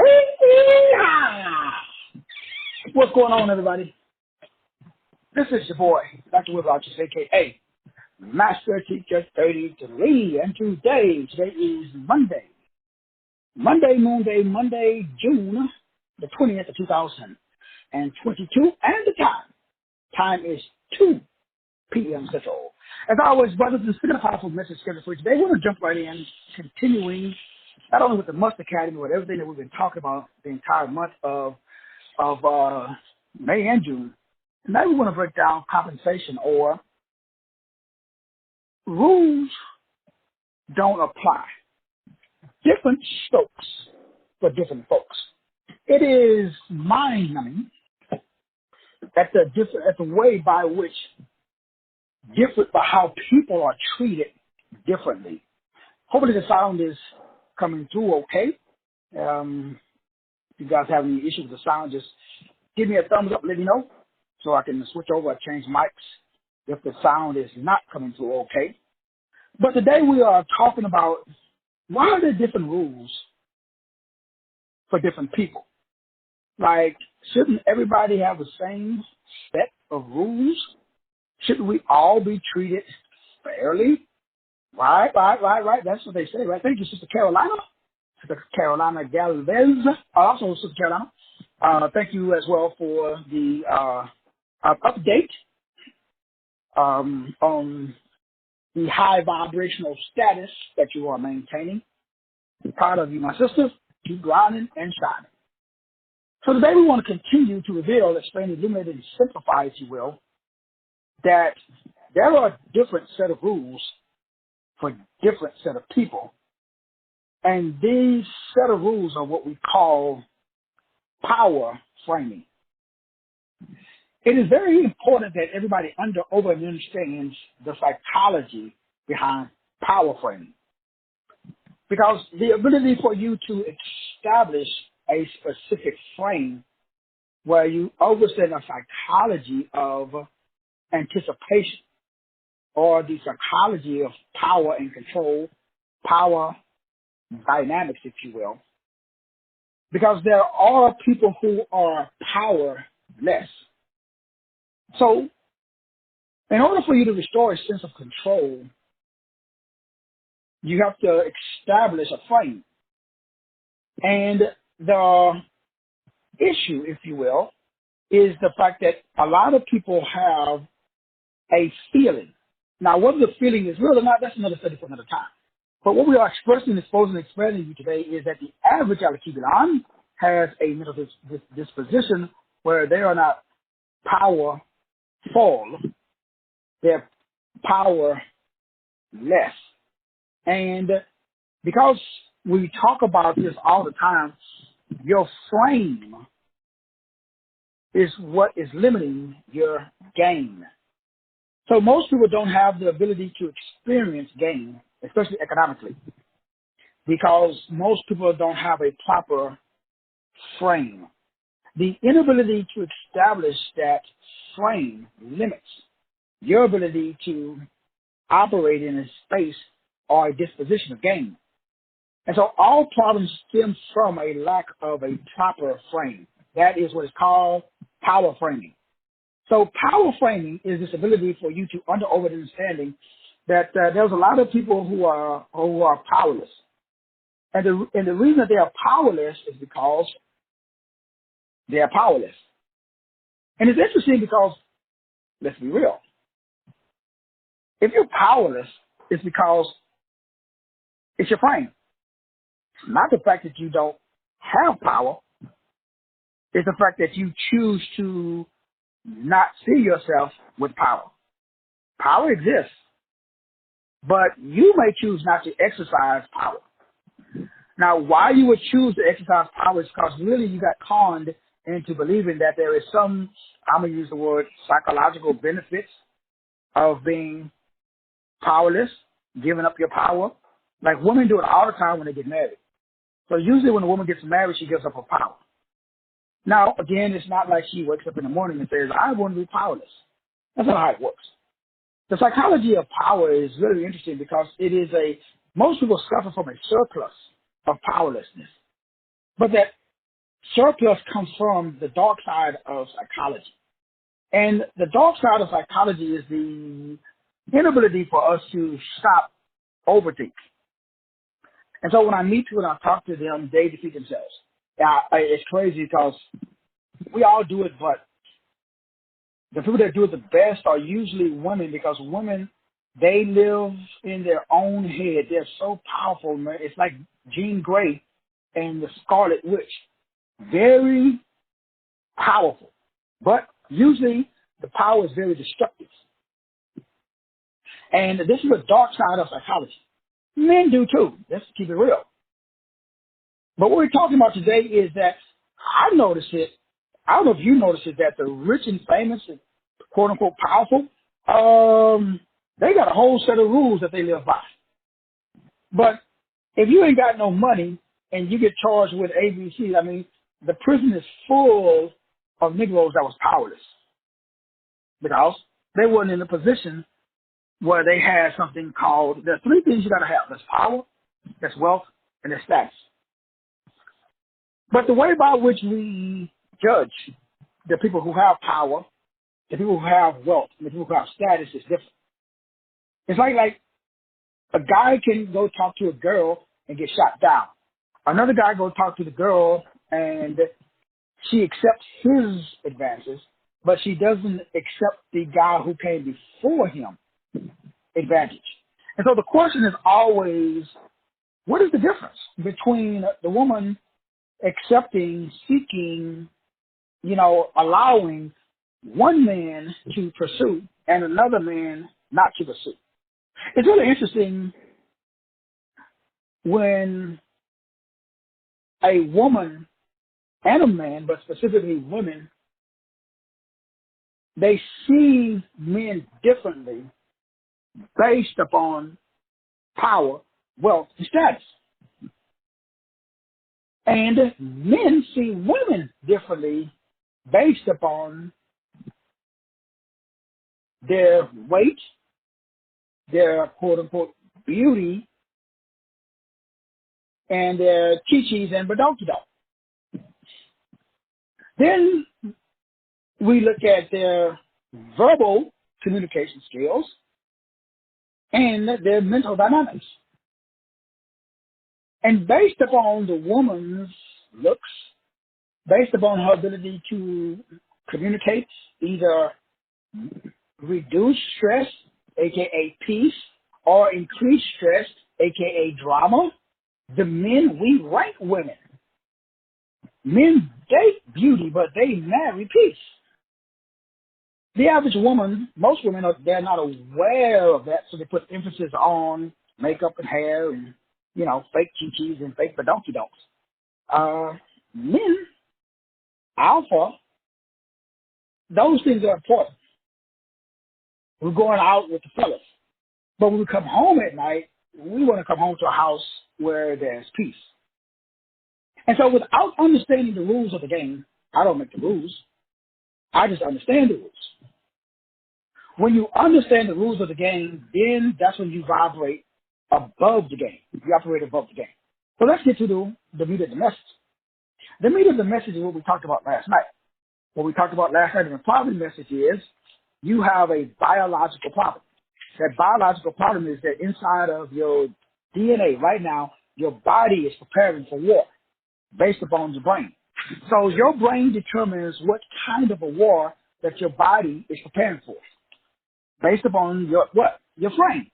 Yeehaw! What's going on, everybody? This is your boy, Dr. Will Rogers, a.k.a. Master Teacher 33. And today is Monday, June the 20th of 2022. And the time is 2 p.m. Central. As always, brothers, and speaking of powerful message scheduled for today, we're going to jump right in, continuing not only with the Must Academy, but everything that we've been talking about the entire month of May and June. Tonight we want to break down compensation, or rules don't apply. Different strokes for different folks. It is mind-numbing at the way by which by how people are treated differently. Hopefully the sound is coming through okay. If you guys have any issue with the sound, just give me a thumbs up, let me know, so I can switch over or change mics if the sound is not coming through okay. But today we are talking about why are there different rules for different people? Like, shouldn't everybody have the same set of rules? Shouldn't we all be treated fairly? Right. That's what they say, right? Thank you, Sister Carolina. Sister Carolina Galvez. Also, Sister Carolina. Thank you as well for the update on the high vibrational status that you are maintaining. I'm proud of you, my sister. Keep grinding and shining. So today we want to continue to reveal, explain, illuminate, and simplify, if you will, that there are different set of rules for different set of people. And these set of rules are what we call power framing. It is very important that everybody understands the psychology behind power framing. Because the ability for you to establish a specific frame where you understand the psychology of anticipation, or the psychology of power and control, power dynamics, if you will. Because there are people who are powerless. So, in order for you to restore a sense of control, you have to establish a frame. And the issue, if you will, is the fact that a lot of people have a feeling. Now, whether the feeling is real or not, that's another study for another time. But what we are expressing, exposing, and explaining to you today is that the average Al-Kibilan has a mental disposition where they are not powerful, they're powerless. And because we talk about this all the time, your frame is what is limiting your gain. So most people don't have the ability to experience gain, especially economically, because most people don't have a proper frame. The inability to establish that frame limits your ability to operate in a space or a disposition of gain. And so all problems stem from a lack of a proper frame. That is what is called power framing. So power framing is this ability for you to understanding that there's a lot of people who are powerless. And the reason that they are powerless is because they are powerless. And it's interesting because, let's be real, if you're powerless, it's because it's your frame. It's not the fact that you don't have power. It's the fact that you choose to not see yourself with power. Power exists, but you may choose not to exercise power. Now, why you would choose to exercise power is because really you got conned into believing that there is some, I'm going to use the word, psychological benefits of being powerless, giving up your power. Like women do it all the time when they get married. So usually when a woman gets married, she gives up her power. Now, again, it's not like she wakes up in the morning and says, I want to be powerless. That's not how it works. The psychology of power is really interesting because it is most people suffer from a surplus of powerlessness. But that Surplus comes from the dark side of psychology. And the dark side of psychology is the inability for us to stop overthink. And so when I meet people and I talk to them, they defeat themselves. It's crazy because we all do it, but the people that do it the best are usually women, because women, they live in their own head. They're so powerful, man. It's like Jean Grey and the Scarlet Witch. Very powerful. But usually the power is very destructive. And this is a dark side of psychology. Men do too. Let's keep it real. But what we're talking about today is that I noticed it. I don't know if you noticed it, that the rich and famous and quote unquote powerful, they got a whole set of rules that they live by. But if you ain't got no money and you get charged with ABC, I mean, the prison is full of Negroes that was powerless because they weren't in a position where they had something called, there's three things you got to have. There's power, there's wealth, and there's status. But the way by which we judge the people who have power, the people who have wealth, and the people who have status is different. It's like a guy can go talk to a girl and get shot down. Another guy go talk to the girl and she accepts his advances, but she doesn't accept the guy who came before him advantage. And so the question is always, what is the difference between the woman accepting, seeking, allowing one man to pursue and another man not to pursue? It's really interesting when a woman and a man, but specifically women, they see men differently based upon power, wealth, and status. And men see women differently based upon their weight, their quote-unquote beauty, and their chi-chis and badonki-donk. Then we look at their verbal communication skills and their mental dynamics. And based upon the woman's looks, based upon her ability to communicate, either reduce stress, aka peace, or increase stress, aka drama, the men, we rank women. Men date beauty, but they marry peace. The average woman, most women, they're not aware of that, so they put emphasis on makeup and hair and, fake chi-chis and fake badonki-donks. Men, alpha, those things are important. We're going out with the fellas. But when we come home at night, we want to come home to a house where there's peace. And so without understanding the rules of the game, I don't make the rules. I just understand the rules. When you understand the rules of the game, then that's when you vibrate above the game. You operate above the game. So let's get to the meat of the message. The meat of the message is what we talked about last night. What we talked about last night in the problem message is you have a biological problem. That biological problem is that inside of your DNA right now, your body is preparing for war based upon your brain. So your brain determines what kind of a war that your body is preparing for based upon your frame.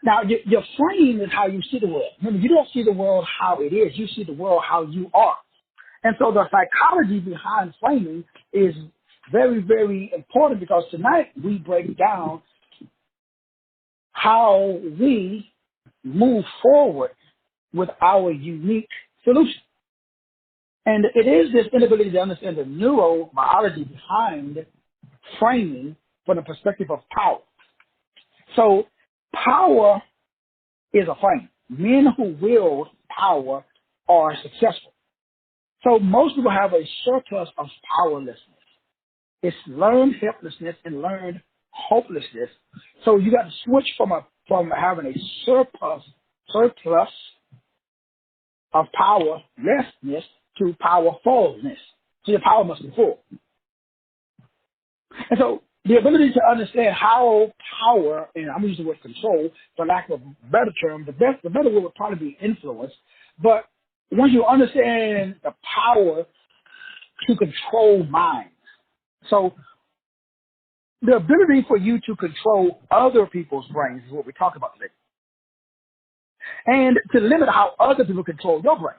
Now, your frame is how you see the world. Remember, you don't see the world how it is. You see the world how you are. And so the psychology behind framing is very, very important, because tonight we break down how we move forward with our unique solution. And it is this inability to understand the neurobiology behind framing from the perspective of power. So power is a frame. Men who wield power are successful. So most people have a surplus of powerlessness. It's learned helplessness and learned hopelessness. So you got to switch from having a surplus of powerlessness to powerfulness. So your power must be full. And so the ability to understand how power, and I'm using the word control for lack of a better term, the better word would probably be influence. But once you understand the power to control minds, so the ability for you to control other people's brains is what we're talking about today. And to limit how other people control your brain.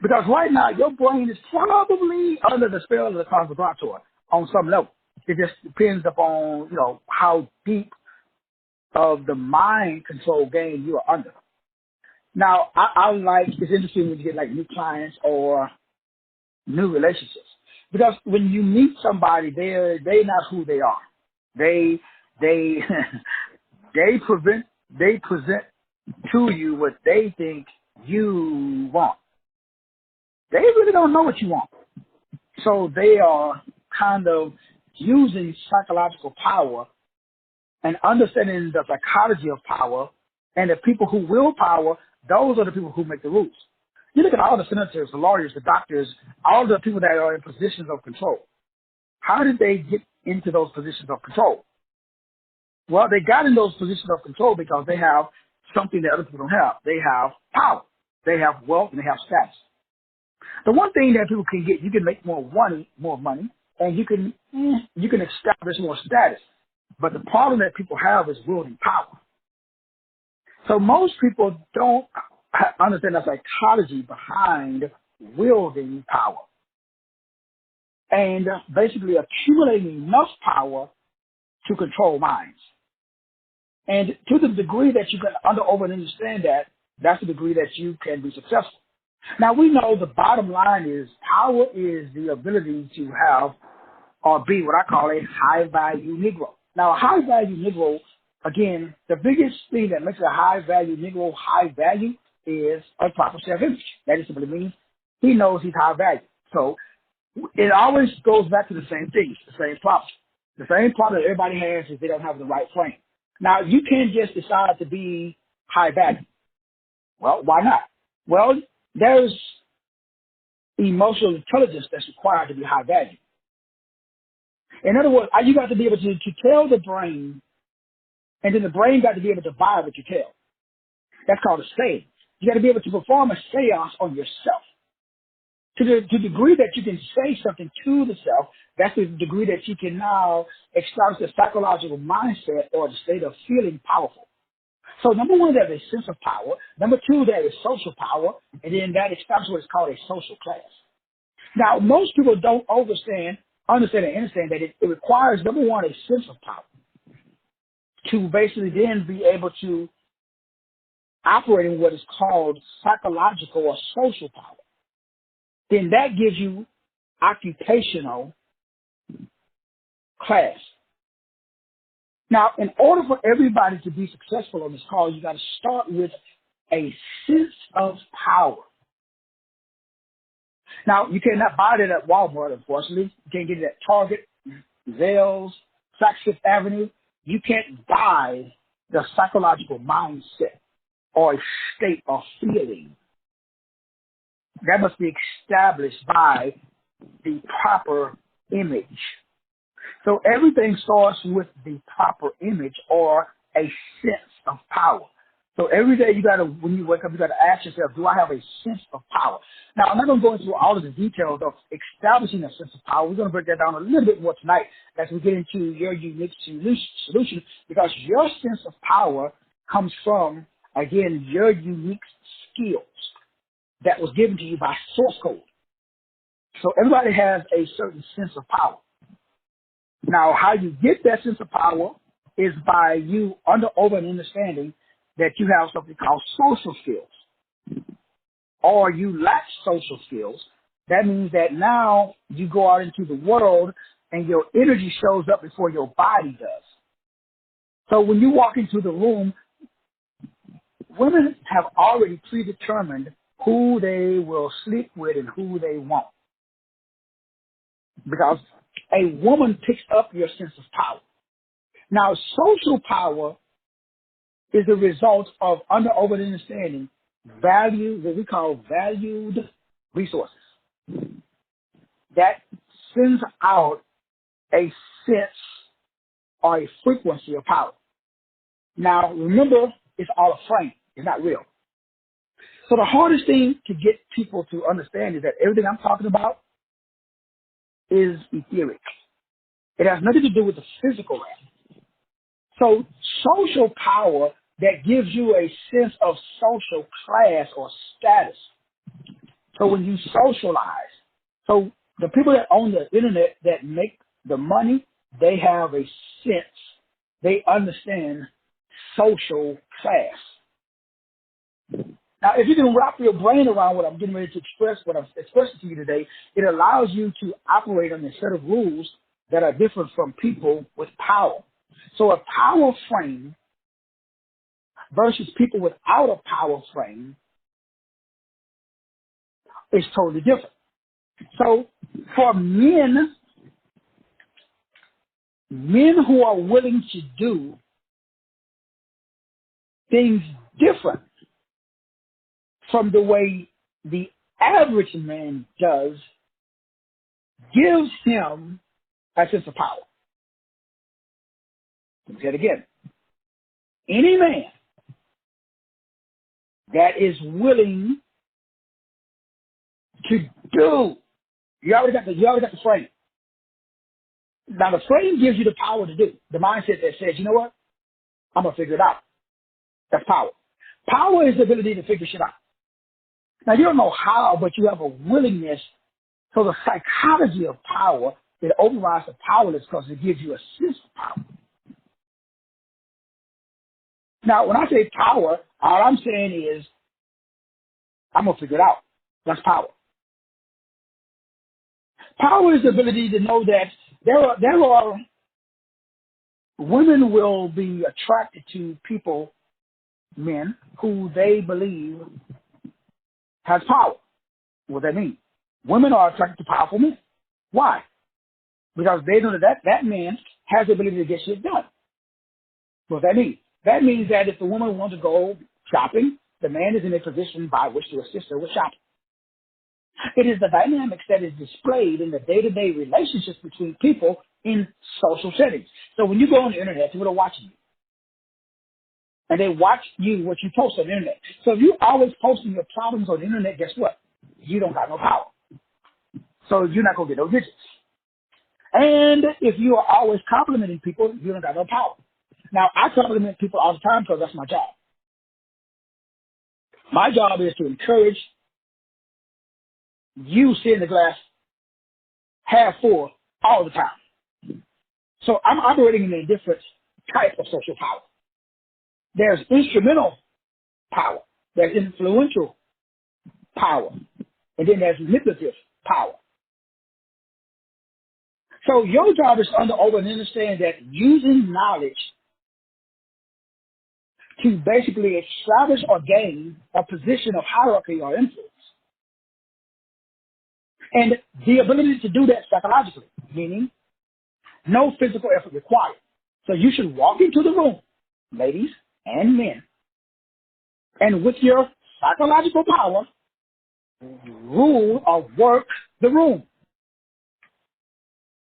Because right now, your brain is probably under the spell of the cosmogrator on some level. It just depends upon, how deep of the mind control game you are under. Now, it's interesting when you get like new clients or new relationships. Because when you meet somebody, they're not who they are. They they present to you what they think you want. They really don't know what you want. So they are kind of using psychological power and understanding the psychology of power, and the people who will power, those are the people who make the rules. You look at all the senators, the lawyers, the doctors, all the people that are in positions of control. How did they get into those positions of control? Well, they got in those positions of control because they have something that other people don't have. They have power. They have wealth, and they have status. The one thing that people can get, you can make more money, and you can establish more status. But the problem that people have is wielding power. So most people don't understand the psychology behind wielding power and basically accumulating enough power to control minds. And to the degree that you can understand that, that's the degree that you can be successful. Now, we know the bottom line is power is the ability to have or be what I call a high-value Negro. Now, a high-value Negro, again, the biggest thing that makes a high-value Negro high value is a proper self-image. That just simply means he knows he's high value. So it always goes back to the same thing, the same problem. The same problem that everybody has is they don't have the right frame. Now, you can't just decide to be high value. Well, why not? Well, there's emotional intelligence that's required to be high value. In other words, you got to be able to tell the brain, and then the brain got to be able to buy what you tell. That's called a seance. You got to be able to perform a seance on yourself. To the degree that you can say something to the self, that's the degree that you can now establish the psychological mindset or the state of feeling powerful. So number one, there's a sense of power. Number two, there is social power. And then that establishes what is called a social class. Now, most people don't understand that it requires, number one, a sense of power to basically then be able to operate in what is called psychological or social power. Then that gives you occupational class. Now, in order for everybody to be successful on this call, you got to start with a sense of power. Now, you cannot buy that at Walmart, unfortunately. You can't get it at Target, Zales, Saks Fifth Avenue. You can't buy the psychological mindset or a state of feeling. That must be established by the proper image. So everything starts with the proper image or a sense of power. So every day when you wake up, you got to ask yourself, do I have a sense of power? Now, I'm not going to go into all of the details of establishing a sense of power. We're going to break that down a little bit more tonight as we get into your unique solution, because your sense of power comes from, again, your unique skills that was given to you by source code. So everybody has a certain sense of power. Now, how you get that sense of power is by you understanding that you have something called social skills, or you lack social skills. That means that now you go out into the world and your energy shows up before your body does. So when you walk into the room, women have already predetermined who they will sleep with and who they won't. Because a woman picks up your sense of power. Now, social power is the result of understanding value, what we call valued resources that sends out a sense or a frequency of power. Now, remember, it's all a frame. It's not real. So the hardest thing to get people to understand is that everything I'm talking about is etheric. It has nothing to do with the physical realm. So social power that gives you a sense of social class or status. So when you socialize, so the people that own the internet that make the money, they have a sense. They understand social class. Now, if you can wrap your brain around what I'm getting ready to express, what I'm expressing to you today, it allows you to operate on a set of rules that are different from people with power. So a power frame versus people without a power frame is totally different. So for men who are willing to do things different from the way the average man does, gives him a sense of power. Let me say it again. Any man that is willing to do, you already got the frame. Now the frame gives you the power to do. The mindset that says, you know what? I'm gonna figure it out. That's power. Power is the ability to figure shit out. Now, you don't know how, but you have a willingness. So the psychology of power, it overrides the powerless because it gives you a sense of power. Now, when I say power, all I'm saying is I'm going to figure it out. That's power. Power is the ability to know that there are women will be attracted to people, men, who they believe has power. What does that mean? Women are attracted to powerful men. Why? Because they know that man has the ability to get shit done. What does that mean? That means that if the woman wants to go shopping, the man is in a position by which to assist her with shopping. It is the dynamics that is displayed in the day-to-day relationships between people in social settings. So when you go on the internet, people are watching you. And they watch you, what you post on the internet. So if you're always posting your problems on the internet, guess what? You don't got no power. So you're not going to get no digits. And if you are always complimenting people, you don't got no power. Now, I compliment people all the time because that's my job. My job is to encourage you seeing the glass half full all the time. So I'm operating in a different type of social power. There's instrumental power. There's influential power. And then there's manipulative power. So your job is to understand that using knowledge to basically establish or gain a position of hierarchy or influence. And the ability to do that psychologically, meaning no physical effort required. So you should walk into the room, ladies and men, and with your psychological power, rule or work the room.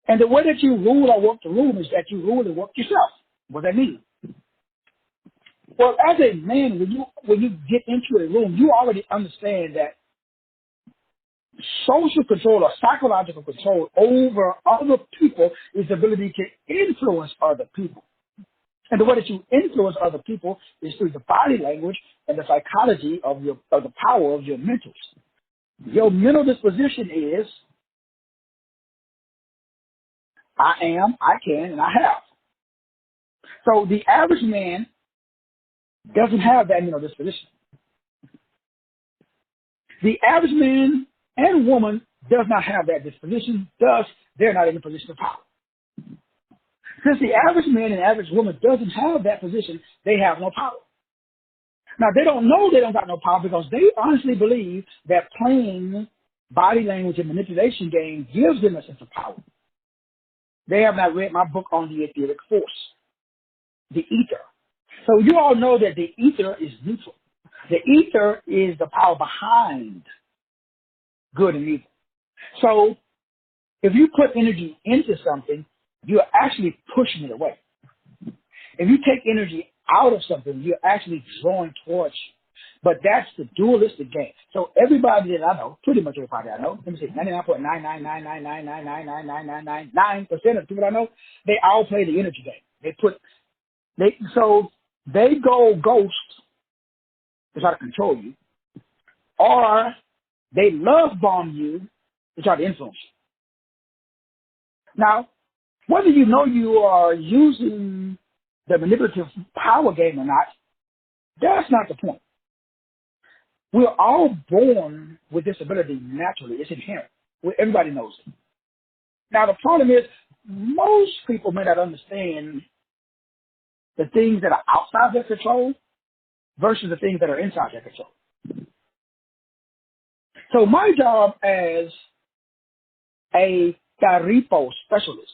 And the way that you rule or work the room is that you rule and work yourself. What does that mean? Well, as a man, when you get into a room, you already understand that social control or psychological control over other people is the ability to influence other people. And the way that you influence other people is through the body language and the psychology of the power of your mentals. Your mental disposition is, I am, I can, and I have. So the average man doesn't have that mental disposition. The average man and woman does not have that disposition, thus they're not in a position of power. Since the average man and average woman doesn't have that position, they have no power. Now, they don't know they don't got no power because they honestly believe that playing body language and manipulation game gives them a sense of power. They have not read my book on the etheric force, the ether. So you all know that the ether is neutral. The ether is the power behind good and evil. So if you put energy into something, you're actually pushing it away. If you take energy out of something, you're actually drawing towards you. But that's the dualistic game. So everybody that I know, pretty much everybody I know, let me see, 99.99999999999% of the people I know, they all play the energy game. So they go ghost to try to control you, or they love bomb you to try to influence you. Now, whether you know you are using the manipulative power game or not, that's not the point. We're all born with this ability naturally. It's inherent. Everybody knows it. Now, the problem is most people may not understand the things that are outside their control versus the things that are inside their control. So my job as a Taripo specialist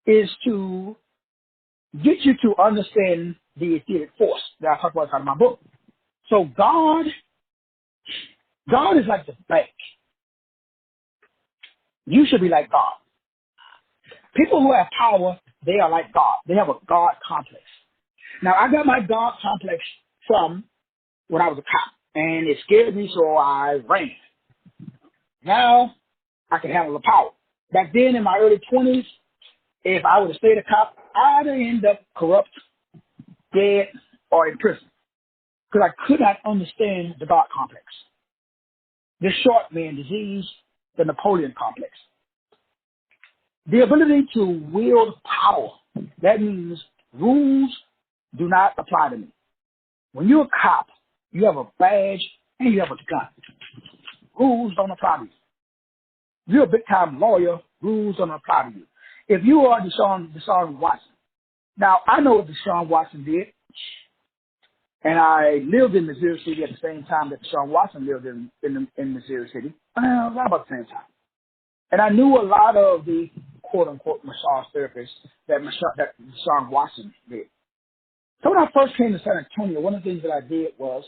is to get you to understand the etheric force that I talk about in my book. So God is like the bank. You should be like God. People who have power, they are like God. They have a God complex. Now, I got my God complex from when I was a cop, and it scared me, so I ran. Now, I can handle the power. Back then, in my early 20s, if I would have stayed a cop, I'd end up corrupt, dead, or in prison. Because I could not understand the God complex. The short man disease, the Napoleon complex. The ability to wield power. That means rules do not apply to me. When you're a cop, you have a badge and you have a gun. Rules don't apply to you. If you're a big-time lawyer, rules don't apply to you. If you are Deshaun Watson, now I know what Deshaun Watson did, and I lived in Missouri City at the same time that Deshaun Watson lived in Missouri City. Well, not about the same time. And I knew a lot of the quote-unquote massage therapists that Deshaun Watson did. So when I first came to San Antonio, one of the things that I did was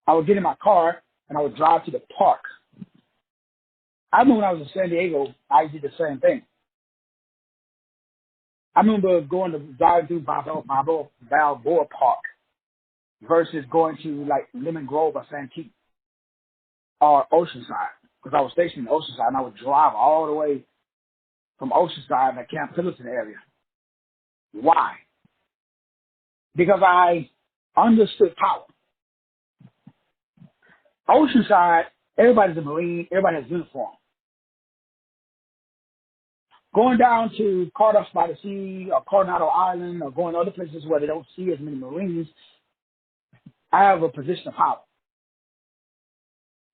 I would get in my car and I would drive to the park. I remember when I was in San Diego, I did the same thing. I remember driving through Balboa Park versus going to like Lemon Grove or Santee or Oceanside, because I was stationed in Oceanside and I would drive all the way from Oceanside to Camp Pendleton area. Why? Because I understood power. Oceanside, everybody's a Marine, everybody has uniform. Going down to Cardiff by the Sea or Coronado Island or going to other places where they don't see as many Marines, I have a position of power.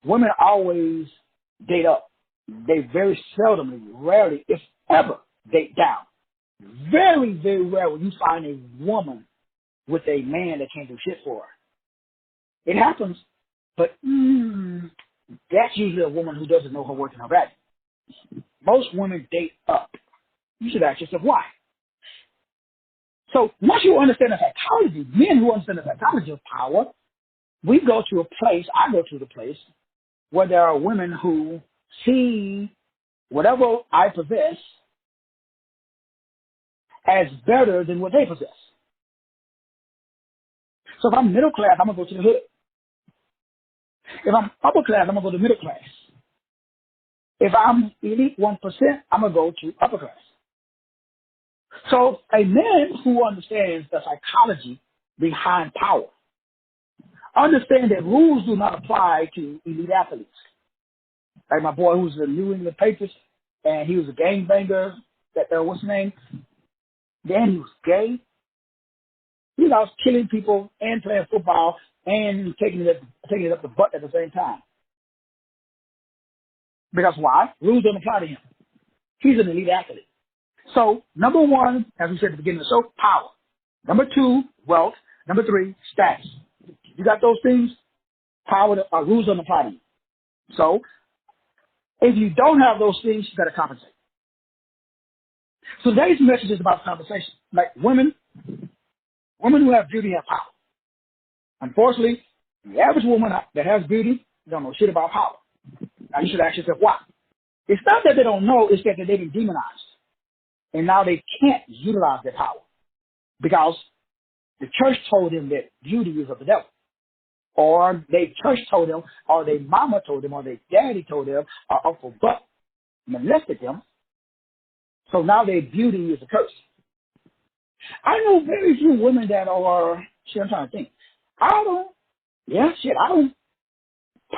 Women always date up. They very seldomly, rarely, if ever, date down. Very, very rare when you find a woman with a man that can't do shit for her. It happens, but that's usually a woman who doesn't know her worth and her value. Most women date up. You should ask yourself why. So once you understand the psychology, men who understand the psychology of power, I go to the place where there are women who see whatever I possess as better than what they possess. So if I'm middle class, I'm going to go to the hood. If I'm upper class, I'm going to go to middle class. If I'm elite 1%, I'm going to go to upper class. So a man who understands the psychology behind power understands that rules do not apply to elite athletes. Like my boy who's the New England Patriots, and he was a gangbanger, what's his name? Then he was gay. He was killing people and playing football and taking it up the butt at the same time. Because why? Rules don't apply to him. He's an elite athlete. So, number one, as we said at the beginning of the show, power. Number two, wealth. Number three, status. You got those things, rules don't apply to you. So, if you don't have those things, you got to compensate. So today's message is about compensation. Like women who have beauty have power. Unfortunately, the average woman that has beauty don't know shit about power. Now you should ask yourself why. It's not that they don't know, it's that they've been demonized. And now they can't utilize their power. Because the church told them that beauty is of the devil. Or their church told them, or their mama told them, or their daddy told them, or Uncle Buck molested them. So now their beauty is a curse. I know very few women that are, shit, I'm trying to think. I don't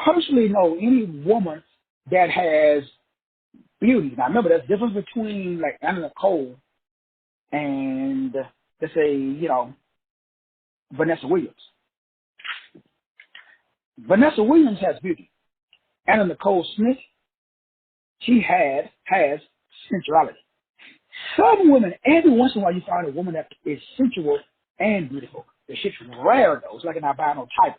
personally know any woman that has beauty. Now remember, there's a difference between like Anna Nicole and, let's say, Vanessa Williams. Vanessa Williams has beauty. Anna Nicole Smith, she has sensuality. Some women, every once in a while you find a woman that is sensual and beautiful. The shit's rare though. It's like an albino type.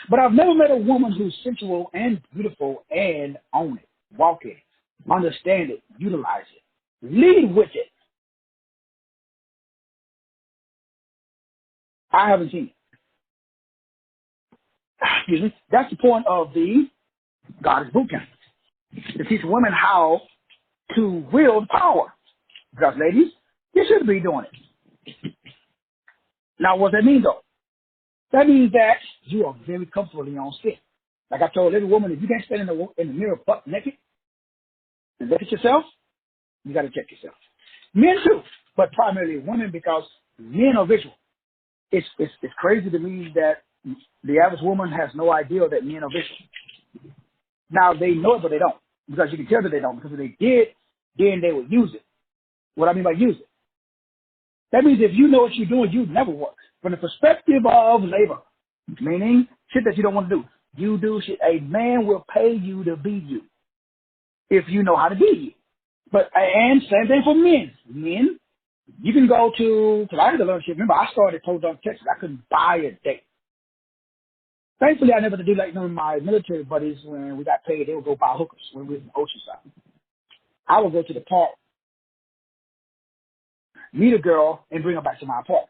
But I've never met a woman who's sensual and beautiful and own it, walk it, understand it, utilize it, lead with it. I haven't seen it. Excuse me. That's the point of the Goddess Boot Camp. To teach women how to wield power. Because ladies, you should be doing it. Now what does that mean though? That means that you are very comfortable in your own skin. Like I told every woman, if you can't stand in the mirror butt naked and look at yourself, you got to check yourself. Men too, but primarily women because men are visual. It's crazy to me that the average woman has no idea that men are visual. Now they know it, but they don't, because you can tell that they don't. Because if they did, then they would use it. What I mean by use it, that means if you know what you're doing, you'd never work. From the perspective of labor, meaning shit that you don't want to do, you do shit. A man will pay you to be you if you know how to be you. But and same thing for men. Men, you can go to, because I had to learn shit. Remember, I started at Podunk, Texas. I couldn't buy a date. Thankfully, I never had to do like none of my military buddies. When we got paid, they would go buy hookers when we were in Oceanside. I would go to the park, meet a girl, and bring her back to my apartment.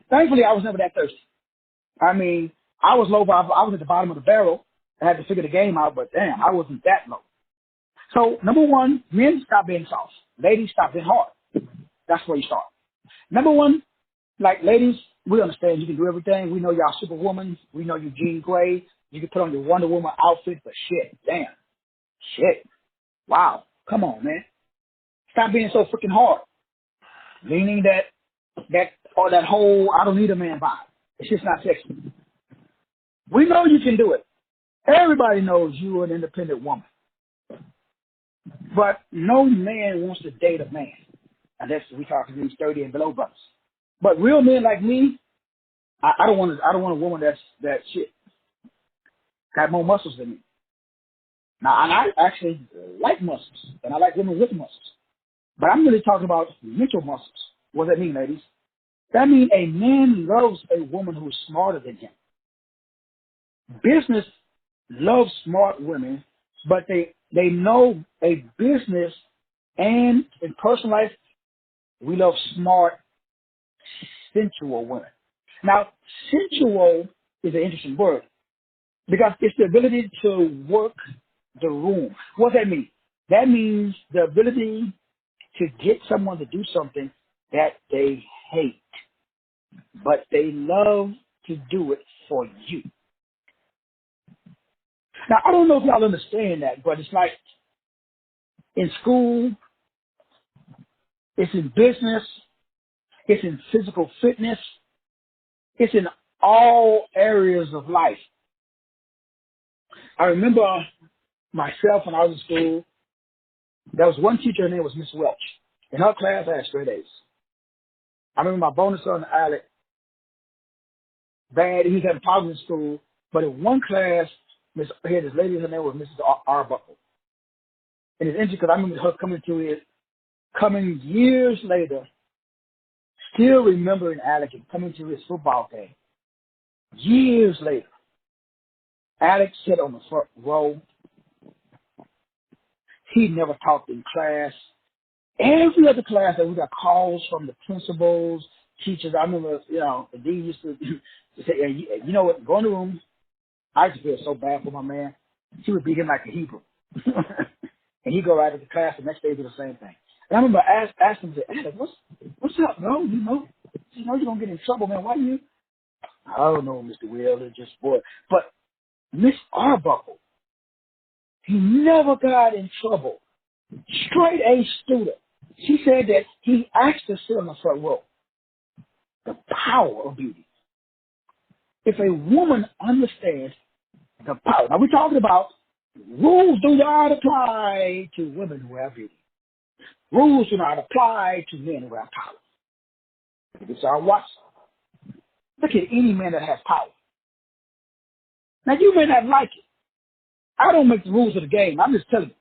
Thankfully, I was never that thirsty. I mean, I was low, I was at the bottom of the barrel. I had to figure the game out, but damn, I wasn't that low. So, number one, men, stop being soft. Ladies, stop being hard. That's where you start. Number one, like ladies, we understand you can do everything. We know y'all superwoman. We know you Jean Grey. You can put on your Wonder Woman outfit, but shit, damn. Shit. Wow. Come on, man. Stop being so freaking hard. Meaning that whole I don't need a man vibe. It's just not sexy. We know you can do it. Everybody knows you're an independent woman. But no man wants to date a man. Unless we talk to these 30 and below brothers. But real men like me, I don't want a woman that shit. Got more muscles than me. Now, and I actually like muscles. And I like women with muscles. But I'm really talking about mental muscles. What does that mean, ladies? That means a man loves a woman who is smarter than him. Business loves smart women, but they know a business and in personal life, we love smart, sensual women. Now, sensual is an interesting word because it's the ability to work the room. What does that mean? That means the ability to get someone to do something that they hate, but they love to do it for you. Now, I don't know if y'all understand that, but it's like in school, it's in business, it's in physical fitness, it's in all areas of life. I remember myself when I was in school, there was one teacher, her name was Miss Welch. In her class, I had straight A's. I remember my bonus son, Alec, bad. He was having problems in school, but in one class, he had this lady, her name was Mrs. Arbuckle. And it's interesting because I remember her coming years later, still remembering Alec and coming to his football game. Years later, Alex sat on the front row. He never talked in class. Every other class that we got calls from the principals, teachers. I remember, the dean used to say, hey, you know what, go in the room, I used to feel so bad for my man. She would beat him like a Hebrew. And he'd go right into class the next day do the same thing. And I remember asking him, Alex, what's up, bro? You know you're going to get in trouble, man. Why you? I don't know, Mr. Will. It's just boy. But Miss Arbuckle, he never got in trouble. Straight A student. She said that he asked to sit on the front row. The power of beauty. If a woman understands the power. Now we're talking about rules do not apply to women who have beauty. Rules do not apply to men who have power. It's our watch. Look at any man that has power. Now you may not like it. I don't make the rules of the game. I'm just telling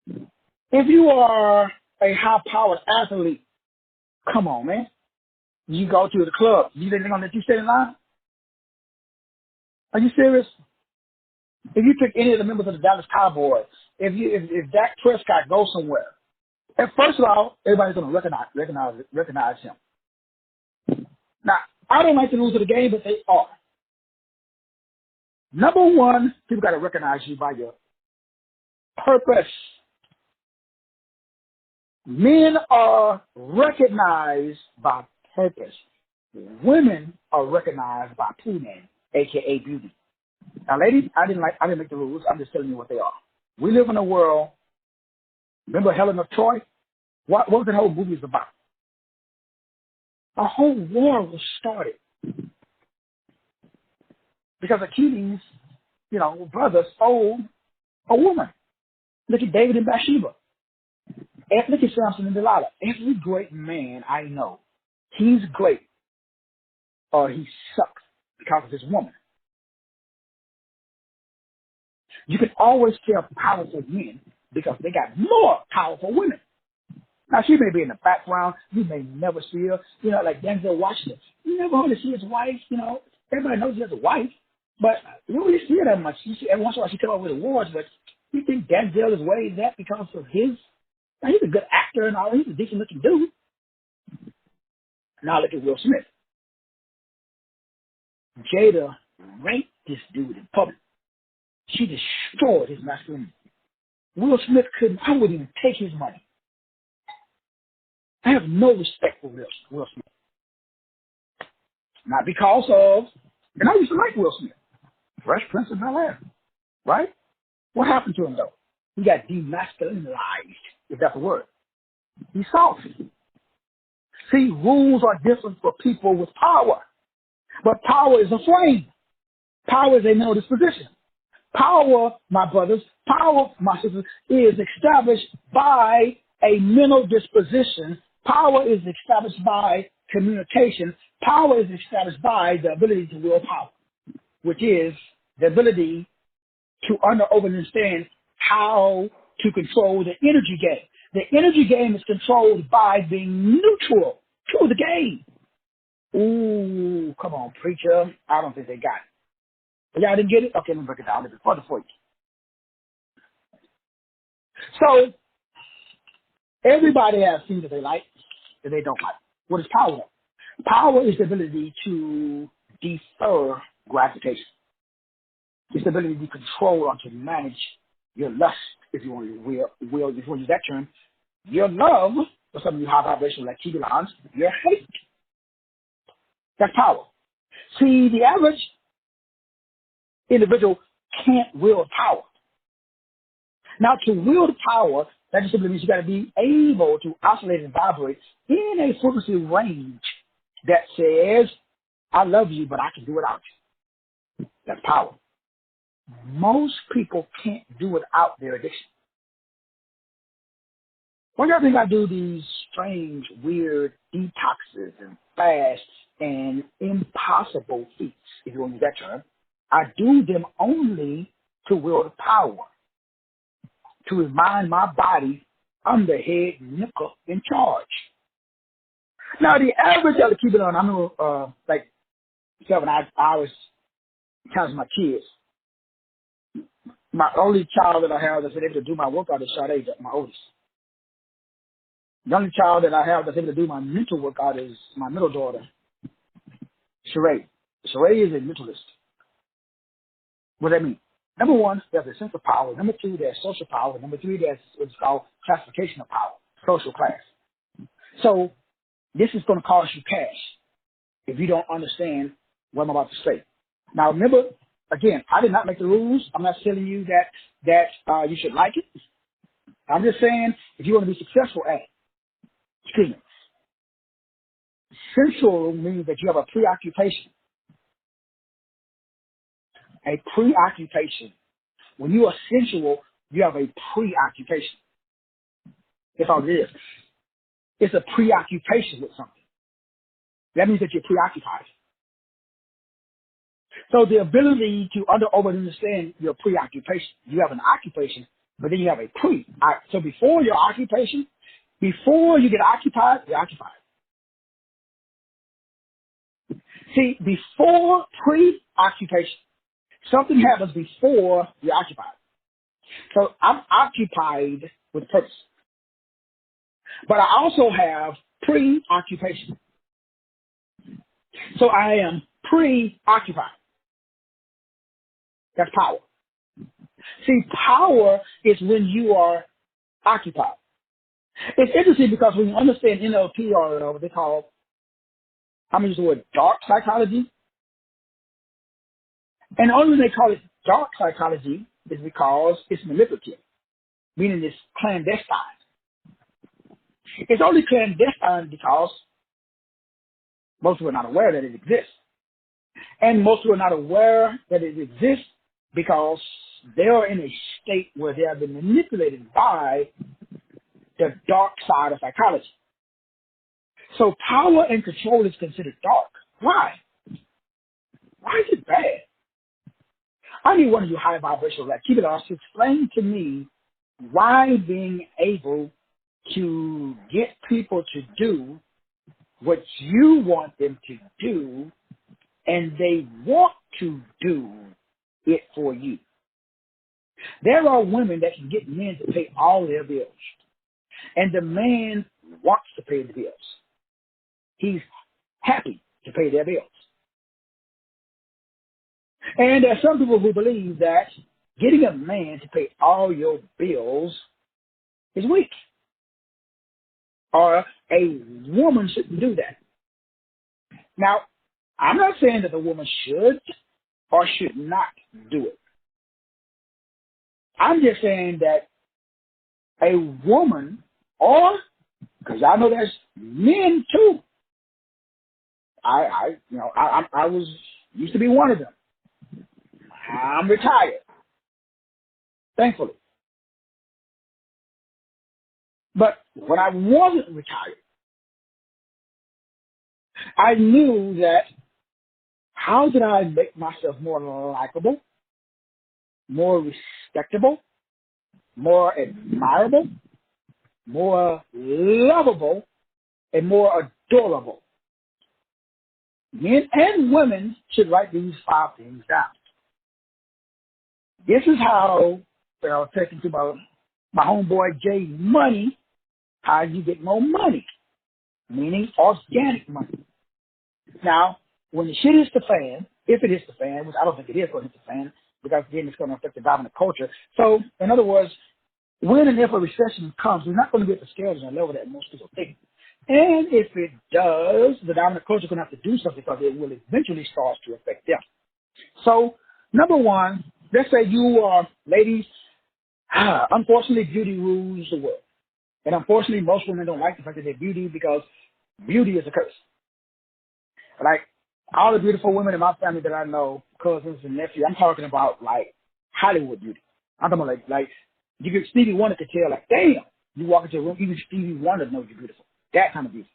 you. If you are a high-powered athlete, come on, man. You go to the club. You think they're going to let you stay in line? Are you serious? If you pick any of the members of the Dallas Cowboys, if Dak Prescott goes somewhere, and first of all, everybody's going to recognize him. Now, I don't like the rules of the game, but they are. Number one, people got to recognize you by your purpose. Men are recognized by purpose. Women are recognized by punan, aka beauty. Now, ladies, I didn't make the rules. I'm just telling you what they are. We live in a world. Remember Helen of Troy? What was the whole movie about? A whole war was started because Achilles, brothers stole a woman. Look at David and Bathsheba. Look at Samson and Delilah. Every great man I know, he's great or he sucks because of his woman. You can always tell powerful men because they got more powerful women. Now, she may be in the background. You may never see her. Like Denzel Washington. You never hardly see his wife. Everybody knows he has a wife, but you don't really see her that much. You see, every once in a while she come up with awards, but you think Denzel is where he's at because of his. Now, he's a good actor and all. He's a decent-looking dude. Now, look at Will Smith. Jada raped this dude in public. She destroyed his masculinity. Will Smith I wouldn't even take his money. I have no respect for Will Smith. Not because of, and I used to like Will Smith. Fresh Prince of Bel-Air, right? What happened to him, though? He got demasculinized, if that's a word. He's soft. See, rules are different for people with power. But power is a flame. Power is a mental disposition. Power, my brothers, power, my sisters, is established by a mental disposition. Power is established by communication. Power is established by the ability to will power, which is the ability to understand how to control the energy game. The energy game is controlled by being neutral to the game. Ooh, come on, preacher. I don't think they got it. Y'all didn't get it? Okay, let me break it down a little bit further for you. So, everybody has things that they like that they don't like. What is power? Power is the ability to defer gratification. It's the ability to control or to manage your lust, if you want to if you want to use that term, your love, for some of you high vibrational like Kegels, your hate. That's power. See, the average individual can't wield power. Now, to wield power, that just simply means you got to be able to oscillate and vibrate in a frequency range that says, I love you, but I can do without you. That's power. Most people can't do without their addiction. Why do y'all think I do these strange, weird detoxes and fasts and impossible feats, if you want to use that term? I do them only to wield power, to remind my body I'm the head nickel in charge. Now, the average of the keep it on, I know, like, Kevin, I always challenge my kids. My only child that I have that's been able to do my workout is Sade, my oldest. The only child that I have that's able to do my mental workout is my middle daughter, Sheree. Sheree is a mentalist. What does that mean? Number one, there's a sense of power. Number two, there's social power. Number three, there's what's called classification of power, social class. So this is going to cost you cash if you don't understand what I'm about to say. Now, remember, again, I did not make the rules. I'm not telling you that you should like it. I'm just saying if you want to be successful at it. Excuse me. Sensual means that you have a preoccupation. A preoccupation. When you are sensual, you have a preoccupation. That's all it is. It's a preoccupation with something. That means that you're preoccupied. So the ability to understand your preoccupation, you have an occupation, but then you have a pre. So before your occupation, before you get occupied, you're occupied. See, before preoccupation, something happens before you're occupied. So I'm occupied with purpose. But I also have preoccupation. So I am preoccupied. That's power. See, power is when you are occupied. It's interesting because when you understand NLP or what they call, I'm going to use the word dark psychology. And the only reason they call it dark psychology is because it's manipulative, meaning it's clandestine. It's only clandestine because most people are not aware that it exists. And most people are not aware that it exists because they are in a state where they have been manipulated by the dark side of psychology. So power and control is considered dark. Why? Why is it bad? I need one of you high vibrational, like keep it on, to explain to me why being able to get people to do what you want them to do and they want to do it for you. There are women that can get men to pay all their bills, and the man wants to pay the bills. He's happy to pay their bills. And there are some people who believe that getting a man to pay all your bills is weak, or a woman shouldn't do that. Now, I'm not saying that the woman should or should not do it. I'm just saying that a woman, or, because I know there's men too. I was used to be one of them. I'm retired, thankfully. But when I wasn't retired, I knew that how did I make myself more likable, more respectable, more admirable, more lovable, and more adorable? Men and women should write these 5 things down. This is how, taking to my homeboy Jay Money, how you get more money, meaning organic money. Now, when the shit hits the fan, if it hits the fan, which I don't think it is going to hit the fan, because then it's going to affect the dominant culture. So, in other words, when and if a recession comes, we're not going to get the scales on a level that most people think. And if it does, the dominant culture is going to have to do something because it will eventually start to affect them. So, number one, let's say you are, ladies, unfortunately, beauty rules the world. And unfortunately, most women don't like the fact that they're beauty because beauty is a curse. Like, all the beautiful women in my family that I know, cousins and nephews, I'm talking about, like, Hollywood beauty. I'm talking about, like you could, Stevie Wonder could tell, like, damn, you walk into a room, even Stevie Wonder knows you're beautiful. That kind of beauty.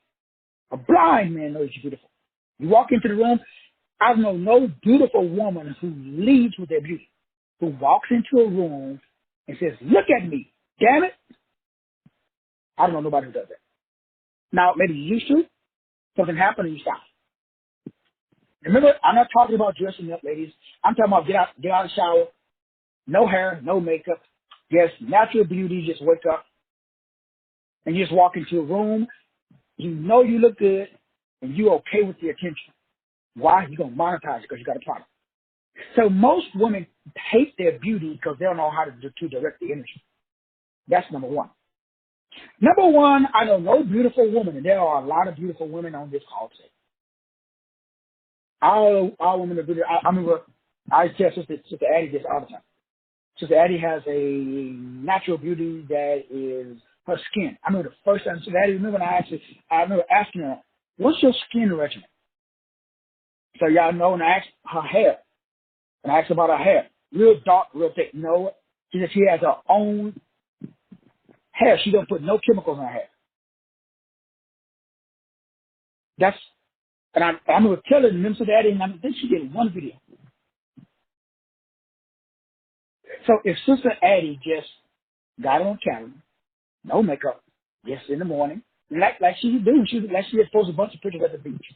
A blind man knows you're beautiful. You walk into the room, I know no beautiful woman who leads with their beauty, who walks into a room and says, look at me, damn it. I don't know nobody who does that. Now, maybe you used to, something happened and you stopped. Remember, I'm not talking about dressing up, ladies. I'm talking about get out of the shower, no hair, no makeup, just natural beauty, just wake up, and you just walk into a room, you know you look good, and you're okay with the attention. Why? You're going to monetize it because you got a product. So most women hate their beauty because they don't know how to direct the energy. That's number one. Number one, I know no beautiful woman, and there are a lot of beautiful women on this call today. All women are beautiful. I remember I tell Sister Addie this all the time. Sister Addie has a natural beauty that is her skin. I remember the first time Sister Addie, remember when I remember asking her, what's your skin regimen? So y'all know, and I asked her hair. And I asked about her hair. Real dark, real thick. No, she said she has her own hair. She don't put no chemicals in her hair. That's, and I remember telling them, Sister Addie, and I think she did one video. So if Sister Addie just got on camera, no makeup, just in the morning, like she was doing, like she just posted a bunch of pictures at the beach.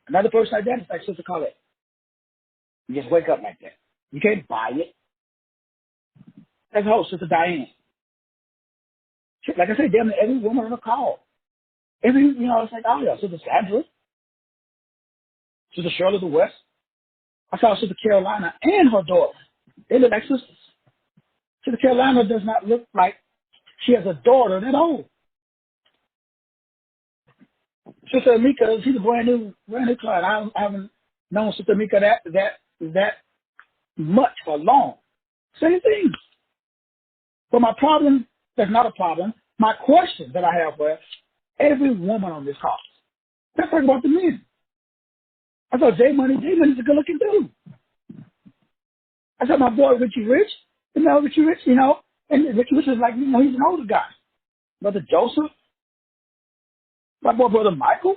Another person like that is like Sister Colette. You just wake up like that. You can't buy it. That's the whole Sister Diane. Like I said, damn near every woman on the call. It's like, oh yeah, Sister Sandra, Sister Shirley of the West. I saw Sister Carolina and her daughter. They look like sisters. Sister Carolina does not look like she has a daughter that old. Sister Amika, she's a brand new client. I haven't known Sister Amika that much or long. Same thing. But my problem, that's not a problem. My question that I have for every woman on this call. Let's talk about the men. I thought J Money's a good looking dude. I thought my boy Richie Rich, Richie Rich, and Richie Rich is like, he's an older guy. Brother Joseph, my boy Brother Michael,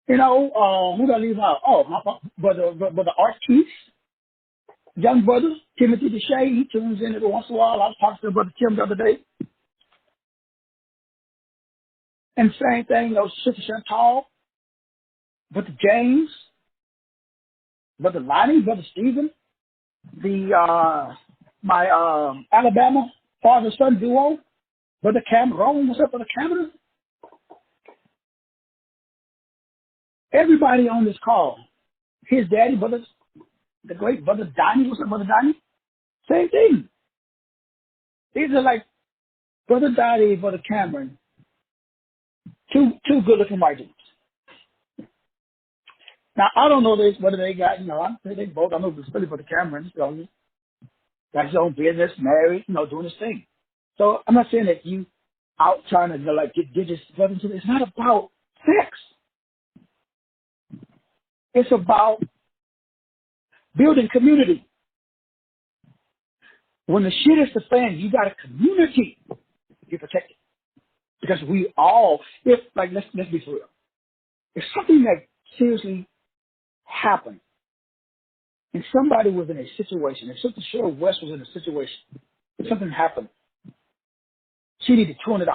who did I leave out? Oh, my brother Art Keith, young brother, Timothy Deshay, he tunes in every once in a while. I was talking to Brother Tim the other day. And same thing, Sister Chantal, Brother James, Brother Lonnie, Brother Stephen, my Alabama father-son duo, Brother Cameron. What's up, Brother Cameron? Everybody on this call, his daddy, the great Brother Donnie. What's up, Brother Donnie? Same thing. These are like Brother Donnie, Brother Cameron, two good-looking white dudes. Now, I don't know whether they got, I think they both, I know it's really Brother Cameron, got his own business, married, doing his thing. So I'm not saying that you out trying to get this brother into it. It's not about sex. It's about building community. When the shit is the fan, you got a community. You're protected. Because we all, let's be for real. If something that seriously happened, and somebody was in a situation, if Sister Cheryl West was in a situation, if something happened, she needed $200.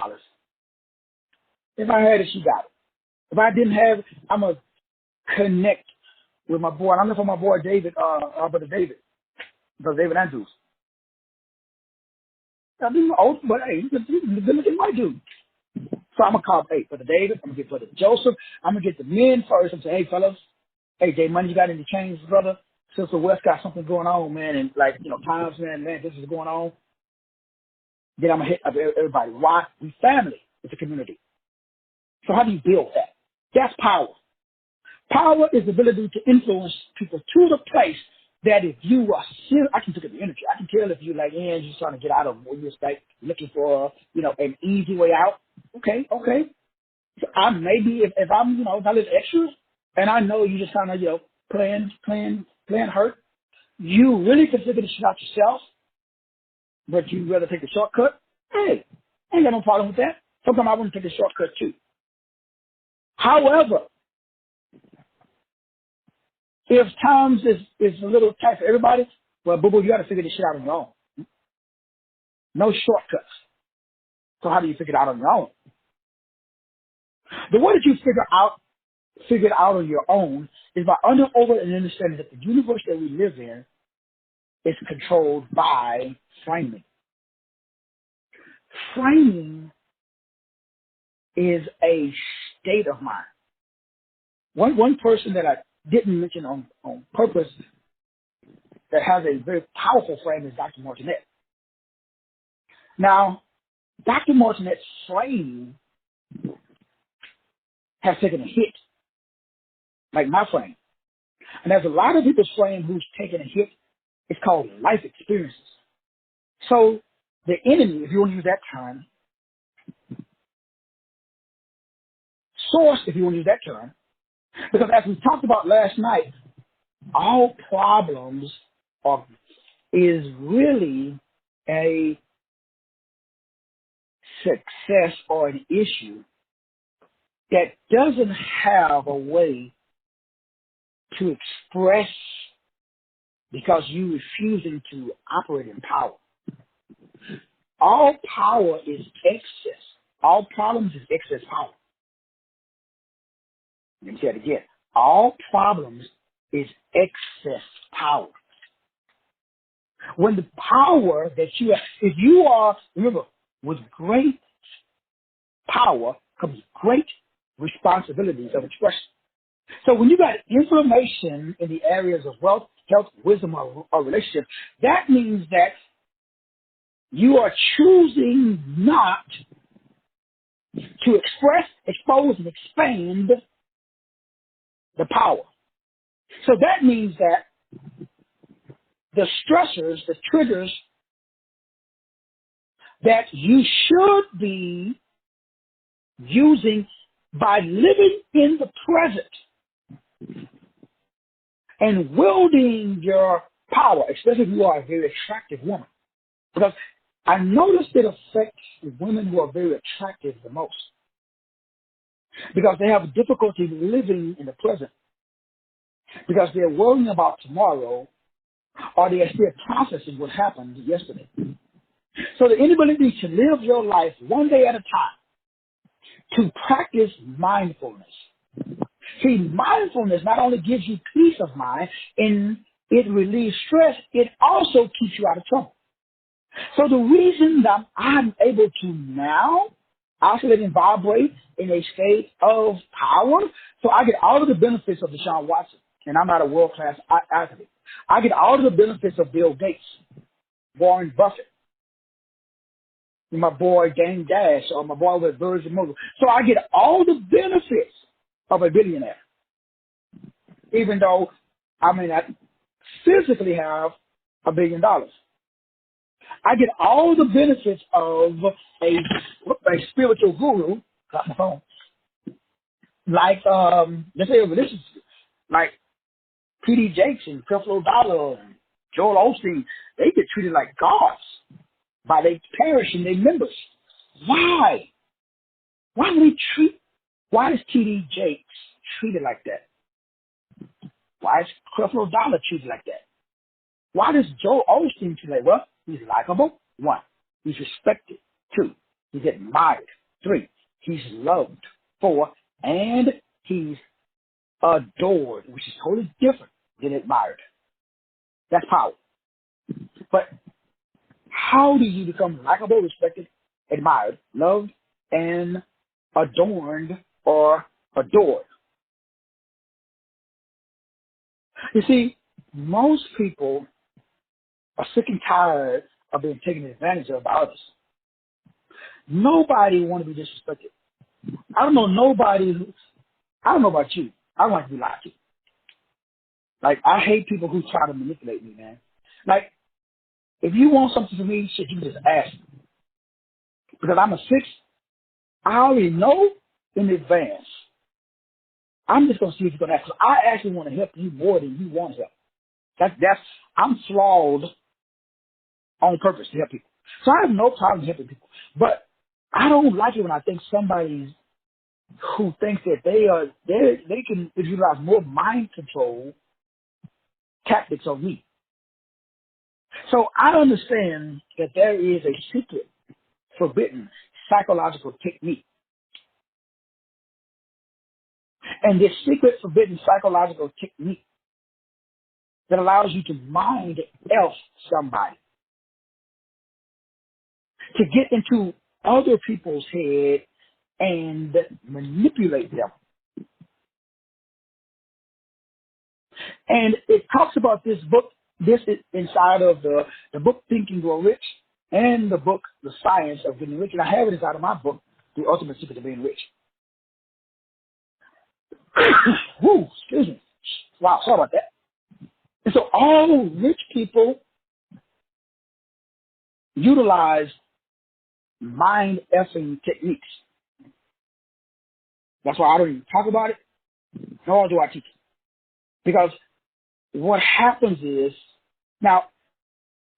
If I had it, she got it. If I didn't have it, I'm going to connect with my boy. I'm looking for my boy David, Brother David Andrews. I mean, old, but hey, he's a good-looking white dude. So I'm going to call, Brother David. I'm going to get Brother Joseph. I'm going to get the men first and say, hey, fellas, hey, J Money, you got any changes, brother? Sister West got something going on, man, and times, man, this is going on. Then I'm going to hit up everybody. Why? We family. It's a community. So how do you build that? That's power. Power is the ability to influence people to the place that if you are serious, I can look at the energy. I can tell if you're you're just trying to get out of what you're looking for, an easy way out. Okay. So I maybe if I'm, if I live extra and I know you just kind of, playing hurt, you really can figure this shit out yourself, but you'd rather take the shortcut. Hey, I ain't got no problem with that. Sometimes I want to take the shortcut too. However, if times is a little tight for everybody, well, boo-boo, you got to figure this shit out on your own. No shortcuts. So how do you figure it out on your own? The way that you figure it out on your own is by over and understanding that the universe that we live in is controlled by framing. Framing is a state of mind. One person that didn't mention on purpose that has a very powerful frame is Dr. Martinet. Now, Dr. Martinet's frame has taken a hit, like my frame. And there's a lot of people's frame who's taken a hit. It's called life experiences. So the enemy, if you want to use that term, source, if you want to use that term, because as we talked about last night, all problems is really a success or an issue that doesn't have a way to express because you refusing to operate in power. All power is excess. All problems is excess power. Let me say it again. All problems is excess power. When the power that you have, if you are, remember, with great power comes great responsibilities of expression. So when you got information in the areas of wealth, health, wisdom, or relationship, that means that you are choosing not to express, expose, and expand the power. So that means that the stressors, the triggers that you should be using by living in the present and wielding your power, especially if you are a very attractive woman. Because I noticed it affects women who are very attractive the most. Because they have difficulty living in the present. Because they're worrying about tomorrow, or they are still processing what happened yesterday. So the inability to live your life one day at a time, to practice mindfulness. See, mindfulness not only gives you peace of mind and it relieves stress, it also keeps you out of trouble. So the reason that I'm able to now oscillate and vibrate in a state of power, so I get all of the benefits of Deshaun Watson, and I'm not a world-class athlete. I get all of the benefits of Bill Gates, Warren Buffett, my boy Dane Dash, or my boy with Virgin Mobile. So I get all the benefits of a billionaire, even though I may not physically have $1 billion. I get all the benefits of a spiritual guru, got my phone, like let's say this is like P.D. Jakes and Creflo Dollar and Joel Osteen. They get treated like gods by their parish and their members. Why? Why is T.D. Jakes treated like that? Why is Creflo Dollar treated like that? Why does Joel Osteen treated like, well, he's likable. 1, he's respected. 2, he's admired. 3, he's loved. 4, and he's adored, which is totally different than admired. That's power. But how do you become likable, respected, admired, loved, and adorned or adored? You see, most people are sick and tired of being taken advantage of by others. Nobody wants to be disrespected. I don't know about you. I don't like to be lied to. Like, I hate people who try to manipulate me, man. Like, if you want something from me, shit, you can just ask me. Because I'm a 6, I already know in advance. I'm just going to see if you're going to ask. I actually want to help you more than you want help. I'm flawed on purpose to help people. So I have no problem helping people. But I don't like it when I think somebody who thinks that they can utilize more mind control tactics on me. So I understand that there is a secret, forbidden psychological technique. And this secret, forbidden psychological technique that allows you to mind elf somebody, to get into other people's head and manipulate them. And it talks about this book. This is inside of the book Think and Grow Rich and the book The Science of Getting Rich. And I have it inside of my book, The Ultimate Secret of Being Rich. Woo, excuse me. Wow, sorry about that. And so all rich people utilize mind effing techniques. That's why I don't even talk about it, nor do I teach it. Because what happens is, now,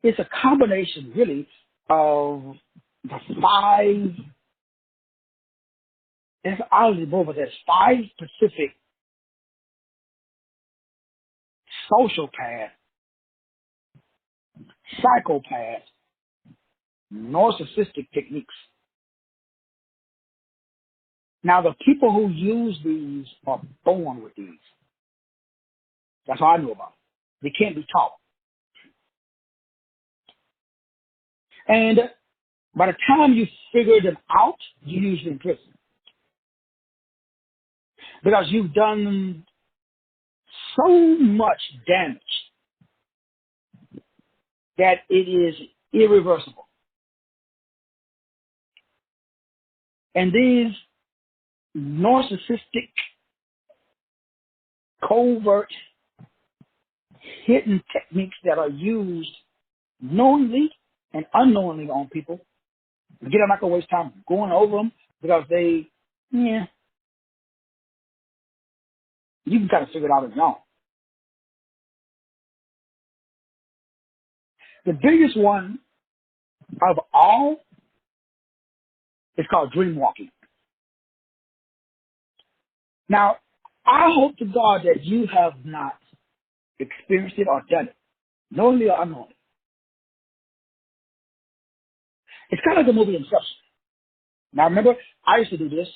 it's a combination, really, of the five, it's honestly both of there's five specific sociopath, psychopath, narcissistic techniques. Now, the people who use these are born with these. That's all I know about. They can't be taught. And by the time you figure them out, you're usually in prison. Because you've done so much damage that it is irreversible. And these narcissistic, covert, hidden techniques that are used knowingly and unknowingly on people, again, I'm not going to waste time going over them because you can kind of figure it out on your own. The biggest one of all is called dream walking. Now, I hope to God that you have not experienced it or done it, knowingly or unknowingly. It's kind of like the movie Inception. Now, remember, I used to do this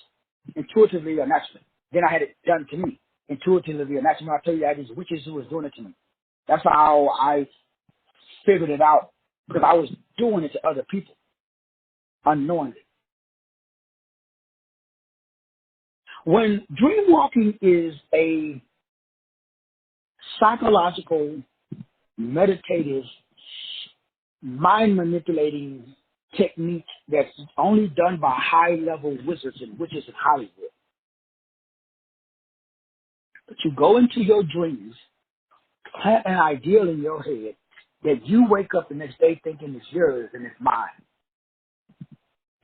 intuitively or naturally. Then I had it done to me intuitively or naturally. I'll tell you, I had these witches who was doing it to me. That's how I figured it out, because I was doing it to other people unknowingly. When dream walking is a psychological, meditative, mind manipulating technique that's only done by high level wizards and witches in Hollywood. But you go into your dreams, plant an ideal in your head that you wake up the next day thinking it's yours and it's mine.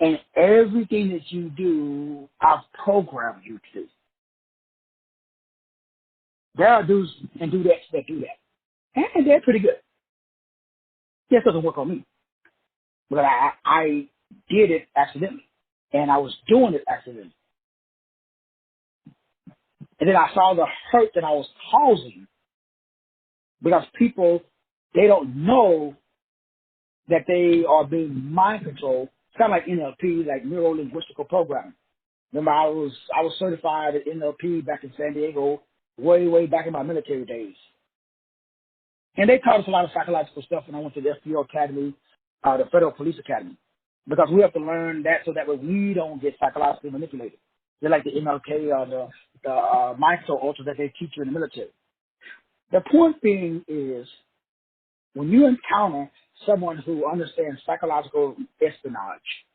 And everything that you do, I've programmed you to do. There are dudes and dudettes that do that. And they're pretty good. This doesn't work on me. But I did it accidentally. And I was doing it accidentally. And then I saw the hurt that I was causing because people, they don't know that they are being mind controlled. It's kind of like NLP, like neuro-linguistical programming. Remember, I was certified at NLP back in San Diego, way back in my military days. And they taught us a lot of psychological stuff when I went to the FPO Academy, the Federal Police Academy, because we have to learn that so that way we don't get psychologically manipulated. They're like the MLK or the Micro Ultra that they teach you in the military. The point being is, when you encounter someone who understands psychological espionage,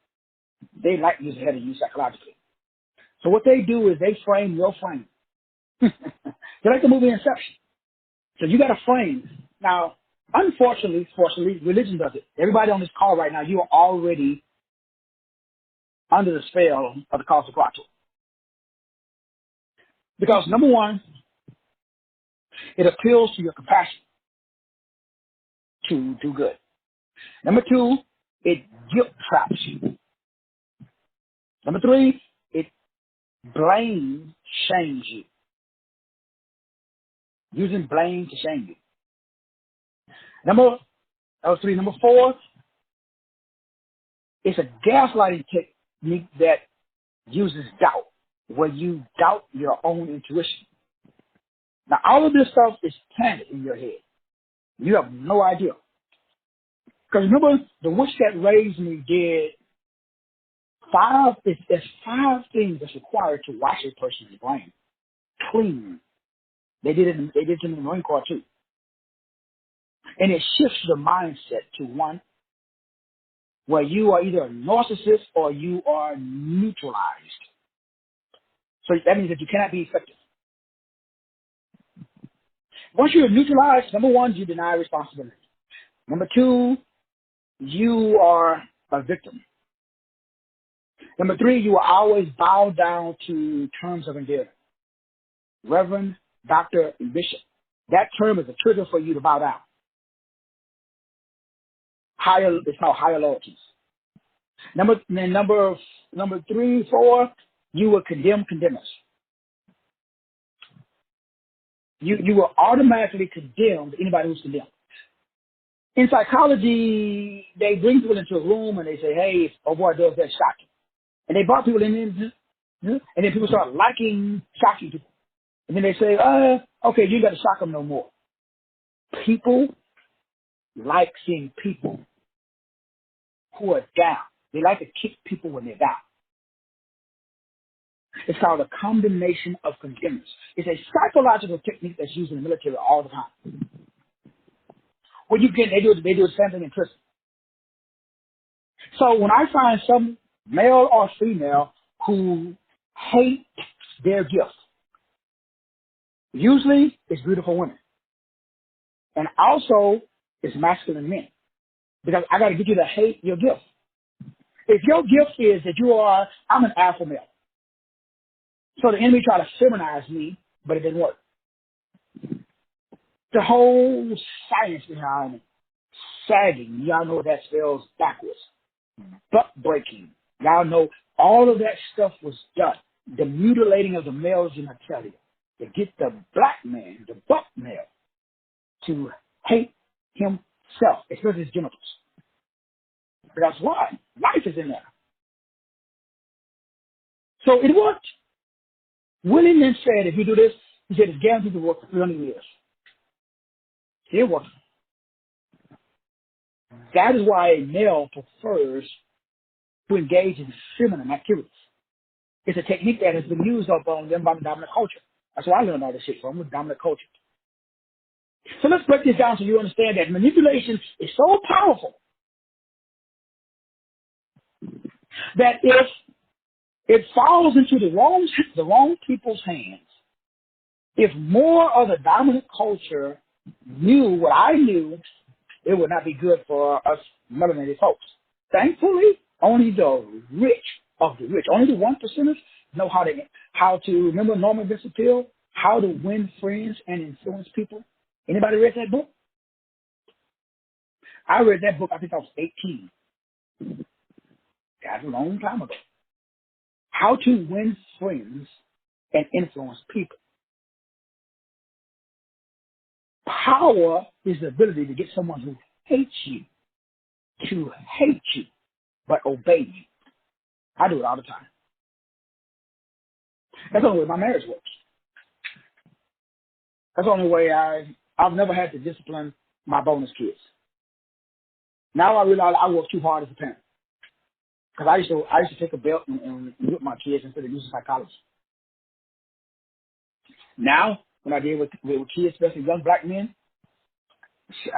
they like to use ahead of you psychologically. So what they do is they frame your frame. They're like the movie Inception. So you got a frame. Now, unfortunately, fortunately, religion does it. Everybody on this call right now, you are already under the spell of the cause of Quattro. Because number one, it appeals to your compassion to do good. Number two, it guilt traps you. Number three, it blame shames you. Using blame to shame you. Number four, it's a gaslighting technique that uses doubt, where you doubt your own intuition. Now, all of this stuff is planted in your head. You have no idea. Because remember, the witch that raised me did there's five things that's required to wash a person's brain clean. They did it in the Marine Corps too. And it shifts the mindset to one where you are either a narcissist or you are neutralized. So that means that you cannot be effective. Once you're neutralized, number one, you deny responsibility. Number two, you are a victim. Number three, you will always bow down to terms of endearment. Reverend, doctor, and bishop. That term is a trigger for you to bow down. It's called higher loyalties. Number three, four, you will condemn condemners. You will automatically condemn anybody who's condemned. In psychology, they bring people into a room and they say, hey, if a boy does that, shock him. And they brought people in, and then people start liking shocking people. And then they say, okay, you got to shock them no more. People like seeing people who are down. They like to kick people when they're down. It's called a condemnation of condemners. It's a psychological technique that's used in the military all the time. When they do the same thing in prison. So when I find some male or female who hate their gift, usually it's beautiful women. And also it's masculine men. Because I got to get you to hate your gift. If your gift is that I'm an alpha male. So the enemy tried to feminize me, but it didn't work. The whole science behind sagging, y'all know what that spells backwards. Butt breaking, y'all know all of that stuff was done. The mutilating of the male's genitalia to get the black man, the butt male, to hate himself, especially his genitals. Because why? Life is in there. So it worked. Willie then said, if you do this, he said, it's guaranteed to work for 300 years. It worked. That is why a male prefers to engage in feminine activities. It's a technique that has been used up on them by the dominant culture. That's where I learned all this shit from, with dominant culture. So let's break this down so you understand that manipulation is so powerful that if it falls into the wrong people's hands, if more of the dominant culture knew what I knew, it would not be good for us melanated folks. Thankfully, only the rich of the rich, only the 1%ers know how to remember Norman Vincent Peale, How to Win Friends and Influence People. Anybody read that book? I read that book, I think I was 18. That's a long time ago. How to Win Friends and Influence People. Power is the ability to get someone who hates you to hate you, but obey you. I do it all the time. That's the only way my marriage works. That's the only way I've never had to discipline my bonus kids. Now I realize I work too hard as a parent. Because I used to take a belt and whip my kids instead of using psychology. Now, when I deal with kids, especially young black men,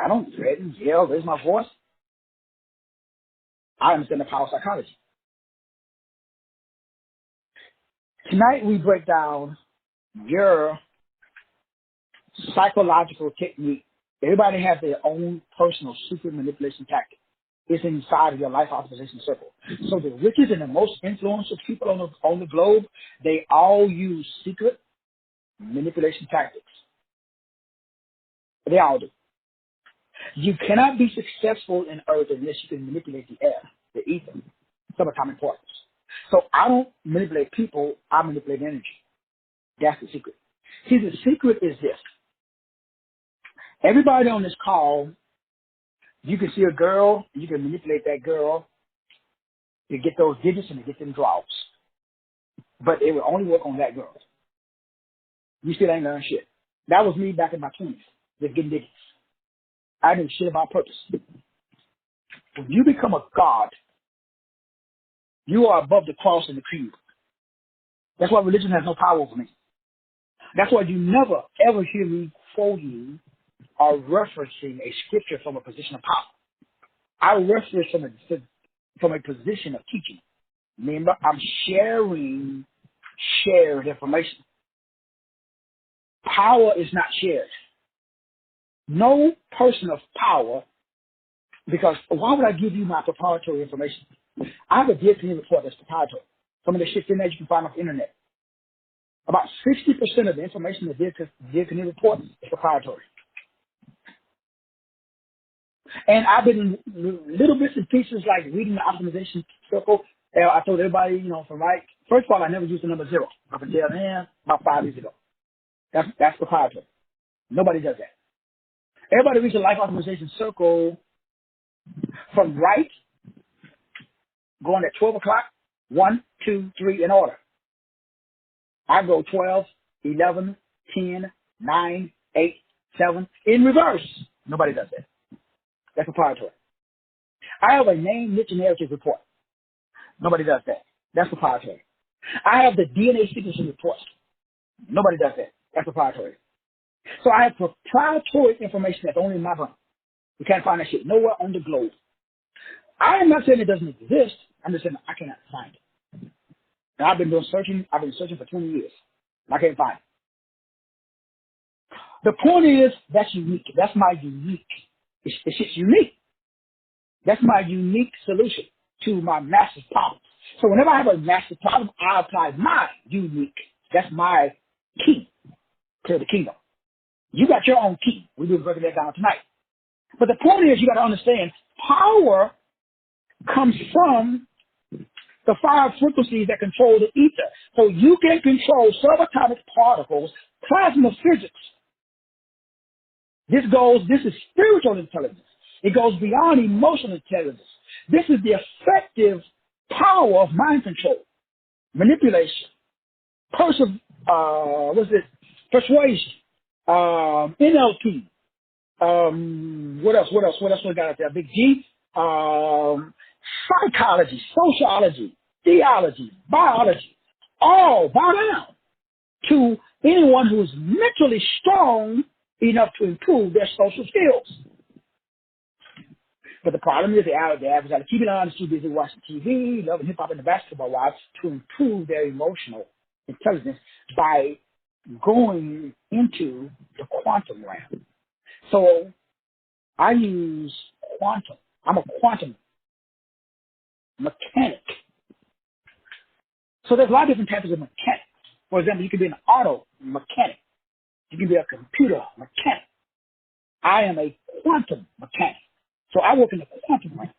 I don't threaten, yell, raise my voice. I understand the power of psychology. Tonight we break down your psychological technique. Everybody has their own personal secret manipulation tactic. It's inside of your life optimization circle. So the richest and the most influential people on the globe, they all use secret manipulation tactics. They all do. You cannot be successful in Earth unless you can manipulate the air, the ether, subatomic particles. So I don't manipulate people, I manipulate energy. That's the secret. See, the secret is this. Everybody on this call, you can see a girl, you can manipulate that girl to get those digits and to get them draws. But it will only work on that girl. You still ain't learned shit. That was me back in my 20s, just getting digits. I didn't shit about purpose. When you become a god, you are above the cross and the cube. That's why religion has no power over me. That's why you never, ever hear me quoting or referencing a scripture from a position of power. I reference from a position of teaching. Remember, I'm sharing shared information. Power is not shared. No person of power, because why would I give you my proprietary information? I have a dear community report that's proprietary. Some of the shit in there you can find off the internet. About 60% of the information in the dear community report is proprietary. And I've been in little bits and pieces like reading the optimization circle. I told everybody, from first of all, I never used the number 0 up until about 5 years ago. That's proprietary. Nobody does that. Everybody reads the life optimization circle from right, going at 12 o'clock, 1, 2, 3 in order. I go 12, 11, 10, 9, 8, 7 in reverse. Nobody does that. That's proprietary. I have a name, niche, and heritage report. Nobody does that. That's proprietary. I have the DNA sequencing report. Nobody does that. That's proprietary. So I have proprietary information that's only in my brain. You can't find that shit nowhere on the globe. I am not saying it doesn't exist. I'm just saying I cannot find it. And I've been searching. I've been searching for 20 years. And I can't find it. The point is, that's unique. That's my unique. It's just unique. That's my unique solution to my massive problems. So whenever I have a massive problem, I apply my unique. That's my key to the kingdom. You got your own key. We'll be breaking that down tonight. But the point is, you got to understand, power comes from the 5 frequencies that control the ether. So you can control subatomic particles, plasma physics. This is spiritual intelligence. It goes beyond emotional intelligence. This is the effective power of mind control, manipulation, persuasion, NLP. What else we got out there? Big G. Psychology, sociology, theology, biology. All bow down to anyone who is mentally strong enough to improve their social skills. But the problem is the average out of keeping on is too busy watching TV, loving hip hop and the basketball wives to improve their emotional intelligence by going into the quantum realm. So I use quantum. I'm a quantum mechanic. So there's a lot of different types of mechanics. For example, you can be an auto mechanic. You can be a computer mechanic. I am a quantum mechanic. So I work in the quantum realm.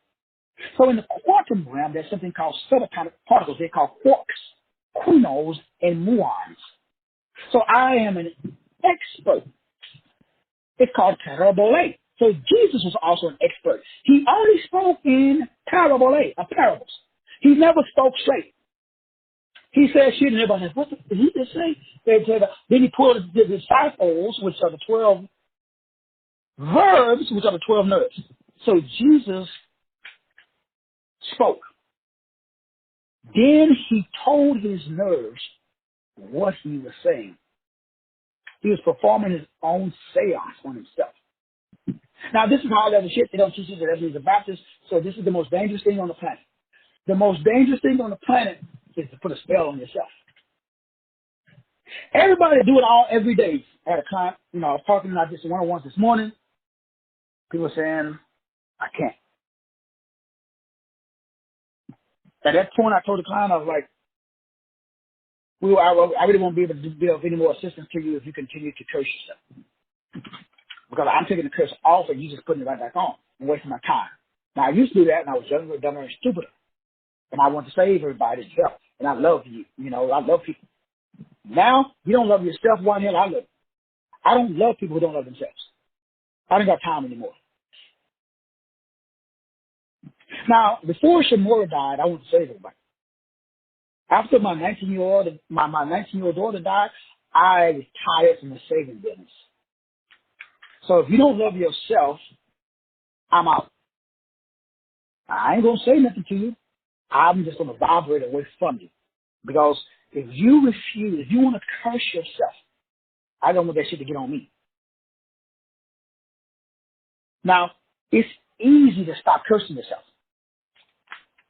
So in the quantum realm, there's something called subatomic particles. They're called quarks, quinons, and muons. So I am an expert. It's called parabole. So Jesus was also an expert. He only spoke in parabole, parables. He never spoke straight. He said shit and everybody said, what did he just say? Then he pulled the disciples, which are the 12 verbs, which are the 12 nerves. So Jesus spoke. Then he told his nerves what he was saying. He was performing his own seance on himself. Now, this is high-level shit. They don't teach you that everybody's a Baptist, so this is the most dangerous thing on the planet. The most dangerous thing on the planet is to put a spell on yourself. Everybody do it all every day. I had a client, I was talking about this one-on-ones this morning. People were saying, I can't. At that point, I told the client, I was like, I really won't be able to be of any more assistance to you if you continue to curse yourself. Because I'm taking the curse off and you just putting it right back on and wasting my time. Now, I used to do that and I was younger, dumber, and stupider. And I want to save everybody as well. And I love you. I love people. Now, you don't love yourself, one hell I love you. I don't love people who don't love themselves. I don't got time anymore. Now, before Shamora died, I want to save everybody. After my 19-year-old daughter died, I retired from the saving business. So if you don't love yourself, I'm out. I ain't going to say nothing to you. I'm just going to vibrate away from you. Because if you refuse, if you want to curse yourself, I don't want that shit to get on me. Now, it's easy to stop cursing yourself.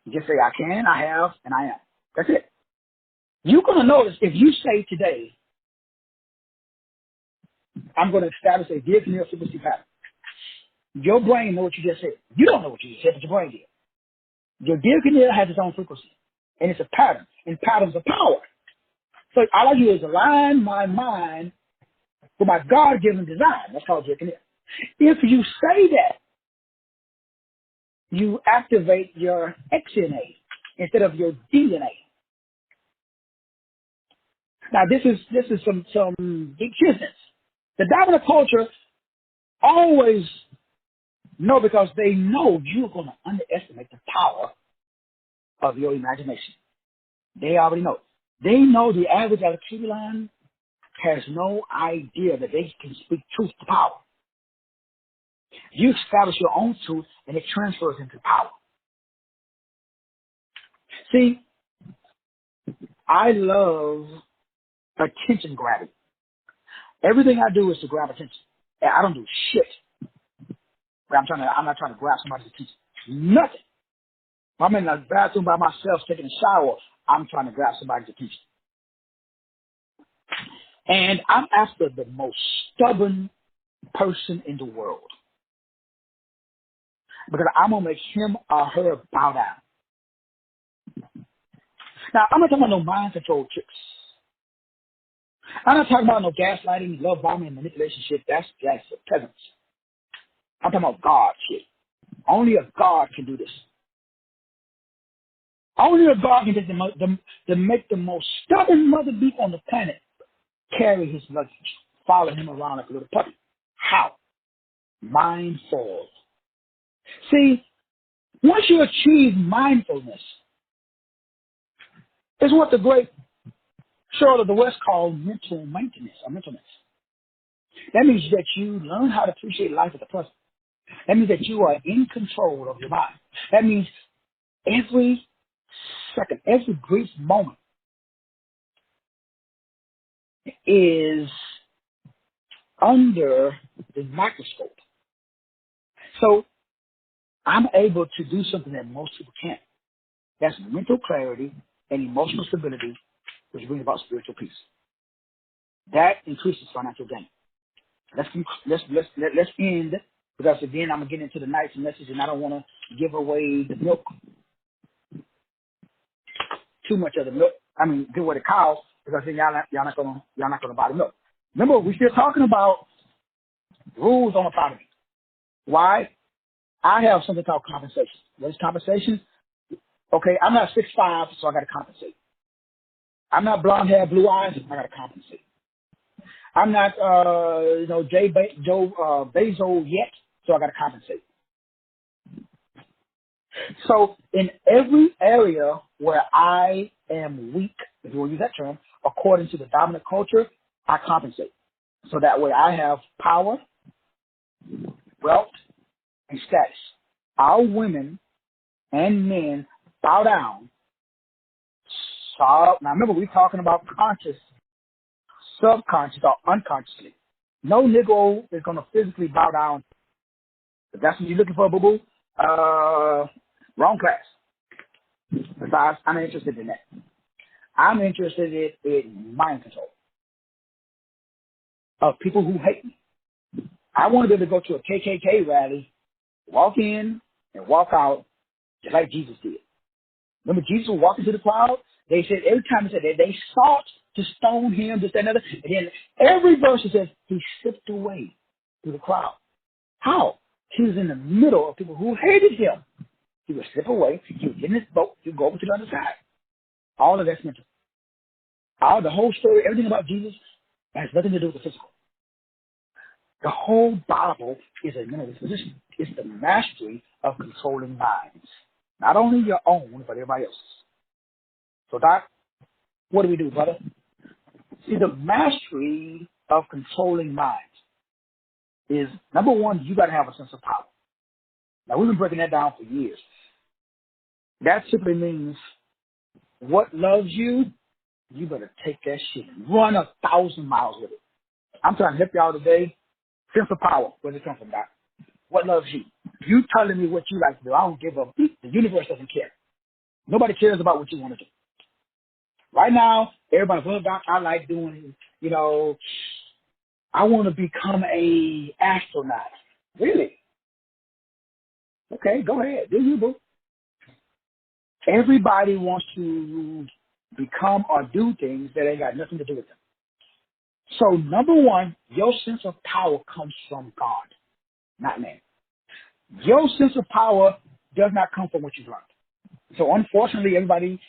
You just say, I can, I have, and I am. That's it. You're going to notice if you say today, I'm going to establish a dear Camille frequency pattern. Your brain knows what you just said. You don't know what you just said, but your brain did. Your dear Camille has its own frequency, and it's a pattern, and patterns are power. So all I do is align my mind with my God-given design. That's called dear Camille. If you say that, you activate your XNA instead of your DNA. Now, this is some big business. The dominant culture always know because they know you're going to underestimate the power of your imagination. They already know. They know the average electrocution has no idea that they can speak truth to power. You establish your own truth, and it transfers into power. See, I love attention grabbing. Everything I do is to grab attention. And I don't do shit. But I'm not trying to grab somebody's attention. Nothing. If I'm in the bathroom by myself taking a shower, I'm trying to grab somebody's attention. And I'm after the most stubborn person in the world. Because I'm going to make him or her bow down. Now, I'm not talking about no mind control tricks. I'm not talking about no gaslighting, love bombing, and manipulation shit. That's for peasants. I'm talking about God shit. Only a God can do this. Only a God can get to make the most stubborn mother beef on the planet carry his luggage, follow him around like a little puppy. How? Mindful. See, once you achieve mindfulness, it's what the great Charlotte of the West called mental maintenance or mentalness. That means that you learn how to appreciate life at the present. That means that you are in control of your mind. That means every second, every brief moment is under the microscope. So I'm able to do something that most people can't. That's mental clarity and emotional stability, which brings about spiritual peace. That increases financial gain. Let's end, because again I'm gonna get into the night's message, and I don't want to give away the milk, too much of the milk. I mean, give away the cow, because then y'all not gonna buy the milk. Remember, we're still talking about rules don't apply to me. Why? I have something called compensation. What is compensation? Okay, I'm not 6'5", so I got to compensate. I'm not blonde hair, blue eyes, I got to compensate. I'm not, Joe Bezos yet, so I got to compensate. So in every area where I am weak, if you will use that term, according to the dominant culture, I compensate. So that way I have power, wealth, and status. Our women and men bow down. So, now remember, we're talking about conscious, subconscious, or unconsciously. No Negro is going to physically bow down. If that's what you're looking for, boo-boo, wrong class. Besides, I'm not interested in that. I'm interested in mind control of people who hate me. I want to be able to go to a KKK rally, walk in and walk out just like Jesus did. Remember, Jesus would walk into the crowd. They said every time he said that they sought to stone him, this, that, and other. And then every verse it says he slipped away through the crowd. How? He was in the middle of people who hated him. He would slip away. He would get in his boat. He would go over to the other side. All of that's mental. The whole story, everything about Jesus has nothing to do with the physical. The whole Bible is a mental disposition. It's the mastery of controlling minds. Not only your own, but everybody else's. So, Doc, what do we do, brother? See, the mastery of controlling minds is, number one, you got to have a sense of power. Now, we've been breaking that down for years. That simply means what loves you, you better take that shit and run 1,000 miles with it. I'm trying to help y'all today. Sense of power. Where does it come from, Doc? What loves you? You telling me what you like to do. I don't give a beat. The universe doesn't care. Nobody cares about what you want to do. Right now, everybody's, well, Doc, I like doing, I want to become a astronaut. Really? Okay, go ahead. Do you, boo? Everybody wants to become or do things that ain't got nothing to do with them. So, number one, your sense of power comes from God, not man. Your sense of power does not come from what you've learned. So, unfortunately, everybody,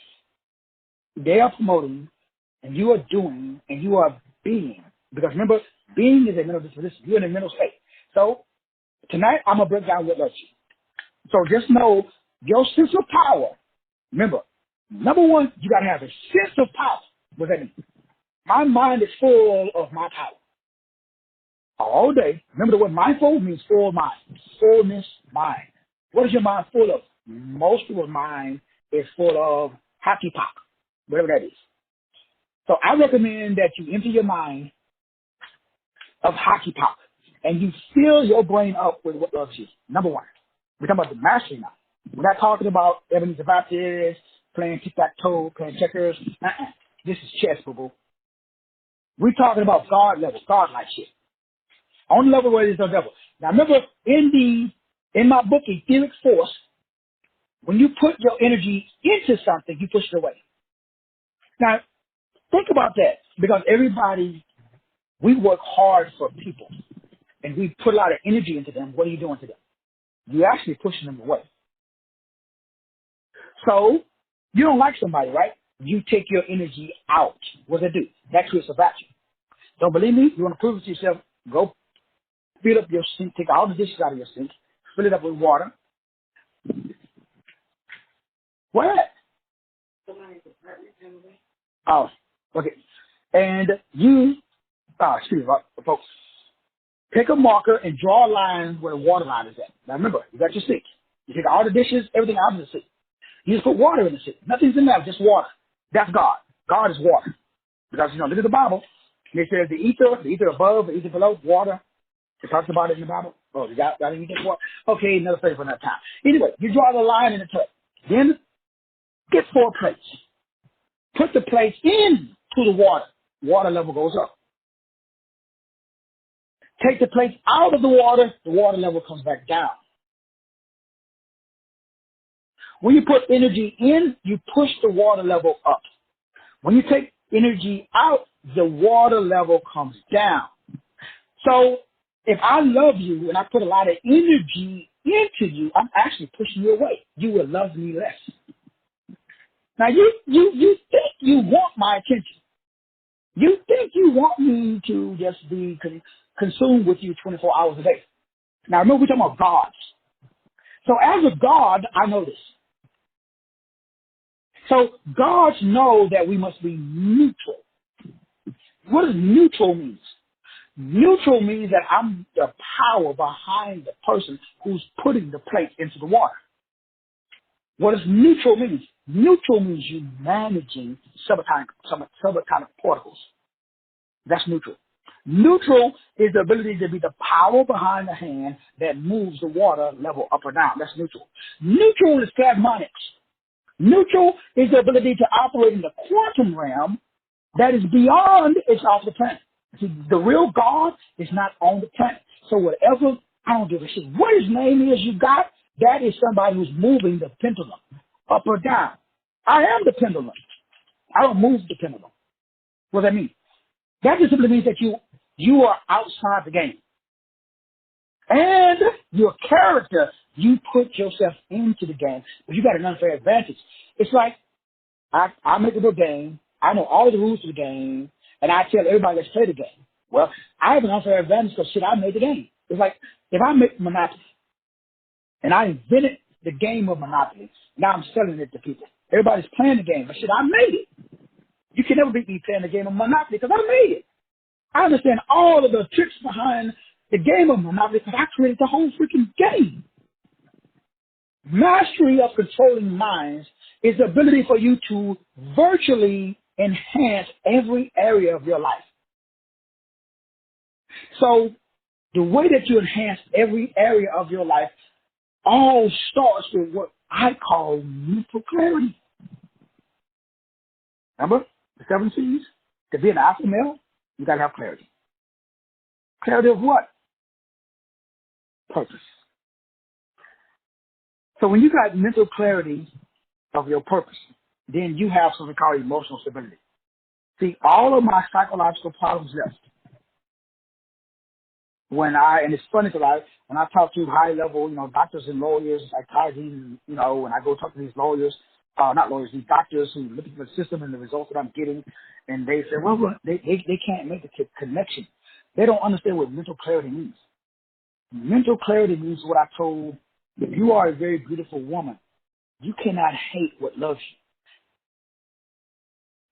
they are promoting, and you are doing, and you are being. Because remember, being is a mental disposition. You're in a mental state. So, tonight, I'm going to break down what loves you. So, just know your sense of power. Remember, number one, you got to have a sense of power. What does that mean? My mind is full of my power. All day. Remember the word mindful means full mind. Fullness mind. What is your mind full of? Most people's mind is full of hockey pop, whatever that is. So I recommend that you empty your mind of hockey pop and you fill your brain up with what loves you. Number one. We're talking about the mastery now. We're not talking about Ebenezer Baptist, playing tic-tac-toe, playing checkers. This is chess, boo-boo. We're talking about God level, God-like shit. On the level where there's no devil. Now remember, in my book, Etheric Force, when you put your energy into something, you push it away. Now, think about that, because everybody, we work hard for people, and we put a lot of energy into them. What are you doing to them? You're actually pushing them away. So, you don't like somebody, right? You take your energy out. What does it do? That creates a vacuum. Don't believe me? You want to prove it to yourself? Go fill up your sink, take all the dishes out of your sink, fill it up with water. What? Oh, okay. And you, excuse me, folks, take a marker and draw a line where the water line is at. Now remember, you got your sink. You take all the dishes, everything out of the sink. You just put water in the sink. Nothing's in there, just water. That's God. God is water. Because, look at the Bible. It says the ether above, the ether below, water. It talks about it in the Bible. Oh, you got any ether water? Okay, another study for another time. Anyway, you draw the line in the tub. Then get 4 plates. Put the plates into the water. Water level goes up. Take the plates out of the water level comes back down. When you put energy in, you push the water level up. When you take energy out, the water level comes down. So if I love you and I put a lot of energy into you, I'm actually pushing you away. You will love me less. Now you think you want my attention. You think you want me to just be consumed with you 24 hours a day. Now remember, we're talking about gods. So as a god, I know this. So gods know that we must be neutral. What does neutral mean? Neutral means that I'm the power behind the person who's putting the plate into the water. What does neutral mean? Neutral means you managing subatomic particles. That's neutral. Neutral is the ability to be the power behind the hand that moves the water level up or down. That's neutral. Neutral is plasmonics. Neutral is the ability to operate in the quantum realm that is beyond, it's off the planet. See, the real God is not on the planet. So whatever, I don't give a shit what his name is you got, that is somebody who's moving the pendulum up or down. I am the pendulum. I don't move the pendulum. What does that mean? That just simply means that you are outside the game. And your character, you put yourself into the game, but you got an unfair advantage. It's like, I make a good game, I know all the rules of the game, and I tell everybody, let's play the game. Well, I have an unfair advantage because, I made the game. It's like, if I make Monopoly, and I invented the game of Monopoly, now I'm selling it to people. Everybody's playing the game, but I made it. You can never beat me playing the game of Monopoly because I made it. I understand all of the tricks behind the game of Monopoly because I created the whole freaking game. Mastery of controlling minds is the ability for you to virtually enhance every area of your life. So the way that you enhance every area of your life all starts with what I call mental clarity. Remember the 7 C's? To be an alpha male, you got to have clarity. Clarity of what? Purpose. So when you got mental clarity of your purpose, then you have something called emotional stability. See, all of my psychological problems left and it's funny because when I talk to high level, doctors and lawyers, psychologists, when I go talk to these lawyers, not lawyers, these doctors who look at the system and the results that I'm getting, and they say, well, they can't make the connection. They don't understand what mental clarity means. Mental clarity means what I told, if you are a very beautiful woman, you cannot hate what loves